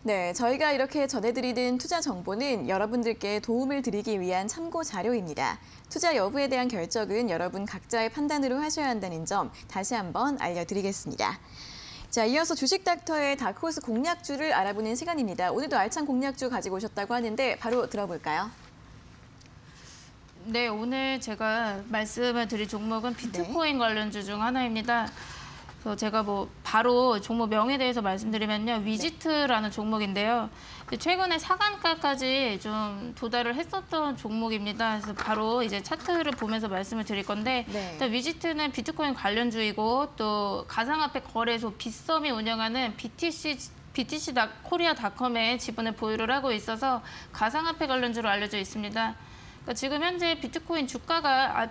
네, 저희가 이렇게 전해드리는 투자 정보는 여러분들께 도움을 드리기 위한 참고 자료입니다. 투자 여부에 대한 결정은 여러분 각자의 판단으로 하셔야 한다는 점 다시 한번 알려드리겠습니다. 자, 이어서 주식닥터의 다크호스 공략주를 알아보는 시간입니다. 오늘도 알찬 공략주 가지고 오셨다고 하는데 바로 들어볼까요? 네, 오늘 제가 말씀을 드릴 종목은 비트코인 관련주 중 하나입니다. 그래서 제가 바로 종목 명에 대해서 말씀드리면요. 위지트라는 종목인데요. 최근에 상한가까지 좀 도달을 했었던 종목입니다. 그래서 바로 이제 차트를 보면서 말씀을 드릴 건데 일단 위지트는 비트코인 관련주이고 또 가상화폐 거래소 빗썸이 운영하는 BTC 코리아닷컴의 지분을 보유를 하고 있어서 가상화폐 관련주로 알려져 있습니다. 그러니까 지금 현재 비트코인 주가가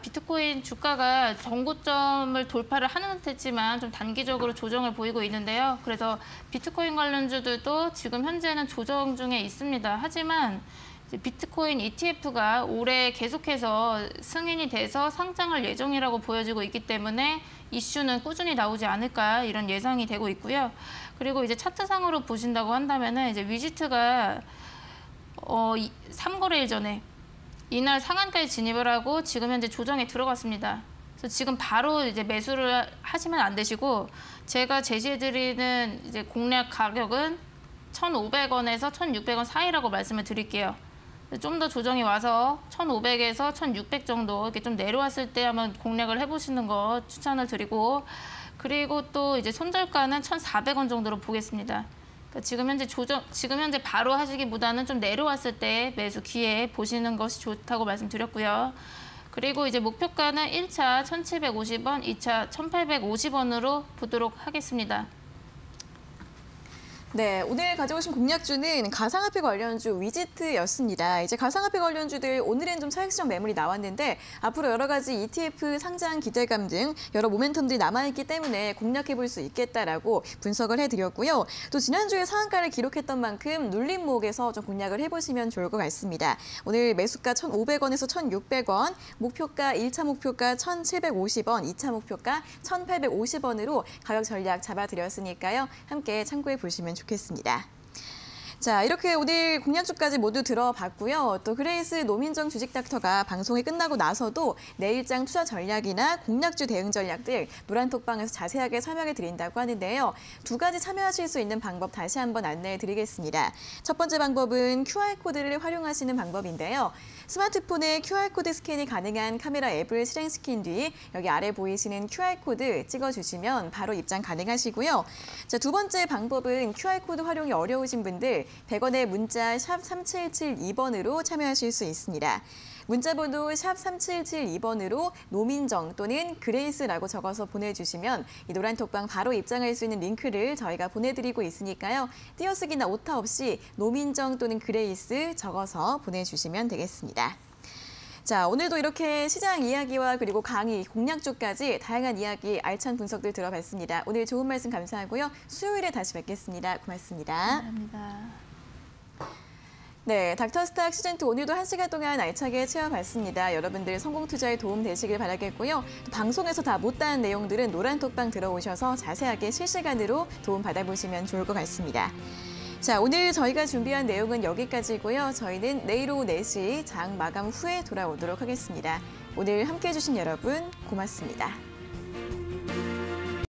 전고점을 돌파를 하는 듯했지만 좀 단기적으로 조정을 보이고 있는데요. 그래서 비트코인 관련주들도 지금 현재는 조정 중에 있습니다. 하지만 이제 비트코인 ETF가 올해 계속해서 승인이 돼서 상장할 예정이라고 보여지고 있기 때문에 이슈는 꾸준히 나오지 않을까 이런 예상이 되고 있고요. 그리고 이제 차트상으로 보신다고 한다면은 이제 위지트가 3거래일 전에 이날 상한가에 진입을 하고 지금 현재 조정에 들어갔습니다. 그래서 지금 바로 이제 매수를 하시면 안 되시고 제가 제시해드리는 이제 공략 가격은 1,500원에서 1,600원 사이라고 말씀을 드릴게요. 좀 더 조정이 와서 1,500에서 1,600 정도 이렇게 좀 내려왔을 때 한번 공략을 해보시는 거 추천을 드리고 그리고 또 이제 손절가는 1,400원 정도로 보겠습니다. 그러니까 지금 현재 바로 하시기보다는 좀 내려왔을 때 매수 기회 보시는 것이 좋다고 말씀드렸고요. 그리고 이제 목표가는 1차 1,750원, 2차 1,850원으로 보도록 하겠습니다. 네, 오늘 가져오신 공략주는 가상화폐 관련주 위지트였습니다. 이제 가상화폐 관련주들 오늘은 좀 차익실현 매물이 나왔는데 앞으로 여러 가지 ETF 상장 기대감 등 여러 모멘텀들이 남아있기 때문에 공략해볼 수 있겠다라고 분석을 해드렸고요. 또 지난주에 상한가를 기록했던 만큼 눌림목에서 좀 공략을 해보시면 좋을 것 같습니다. 오늘 매수가 1,500원에서 1,600원, 목표가 1차 목표가 1,750원, 2차 목표가 1,850원으로 가격 전략 잡아드렸으니까요. 함께 참고해 보시면 좋겠습니다. 자, 이렇게 오늘 공략주까지 모두 들어봤고요. 또 그레이스 노민정 주식닥터가 방송이 끝나고 나서도 내일장 투자 전략이나 공략주 대응 전략들 노란톡방에서 자세하게 설명해 드린다고 하는데요. 두 가지 참여하실 수 있는 방법 다시 한번 안내해 드리겠습니다. 첫 번째 방법은 QR코드를 활용하시는 방법인데요. 스마트폰에 QR코드 스캔이 가능한 카메라 앱을 실행시킨 뒤 여기 아래 보이시는 QR코드 찍어주시면 바로 입장 가능하시고요. 자, 두 번째 방법은 QR코드 활용이 어려우신 분들 100원의 문자 샵 3772번으로 참여하실 수 있습니다. 문자번호 샵 3772번으로 노민정 또는 그레이스라고 적어서 보내주시면 이 노란톡방 바로 입장할 수 있는 링크를 저희가 보내드리고 있으니까요. 띄어쓰기나 오타 없이 노민정 또는 그레이스 적어서 보내주시면 되겠습니다. 자, 오늘도 이렇게 시장 이야기와 그리고 강의, 공략주까지 다양한 이야기, 알찬 분석들 들어봤습니다. 오늘 좋은 말씀 감사하고요. 수요일에 다시 뵙겠습니다. 고맙습니다. 감사합니다. 네, 닥터스탁 시즌2 오늘도 1시간 동안 알차게 채워봤습니다. 여러분들 성공 투자에 도움 되시길 바라겠고요. 또 방송에서 다 못다한 내용들은 노란톡방 들어오셔서 자세하게 실시간으로 도움 받아보시면 좋을 것 같습니다. 자, 오늘 저희가 준비한 내용은 여기까지고요. 저희는 내일 오후 4시 장 마감 후에 돌아오도록 하겠습니다. 오늘 함께해 주신 여러분 고맙습니다.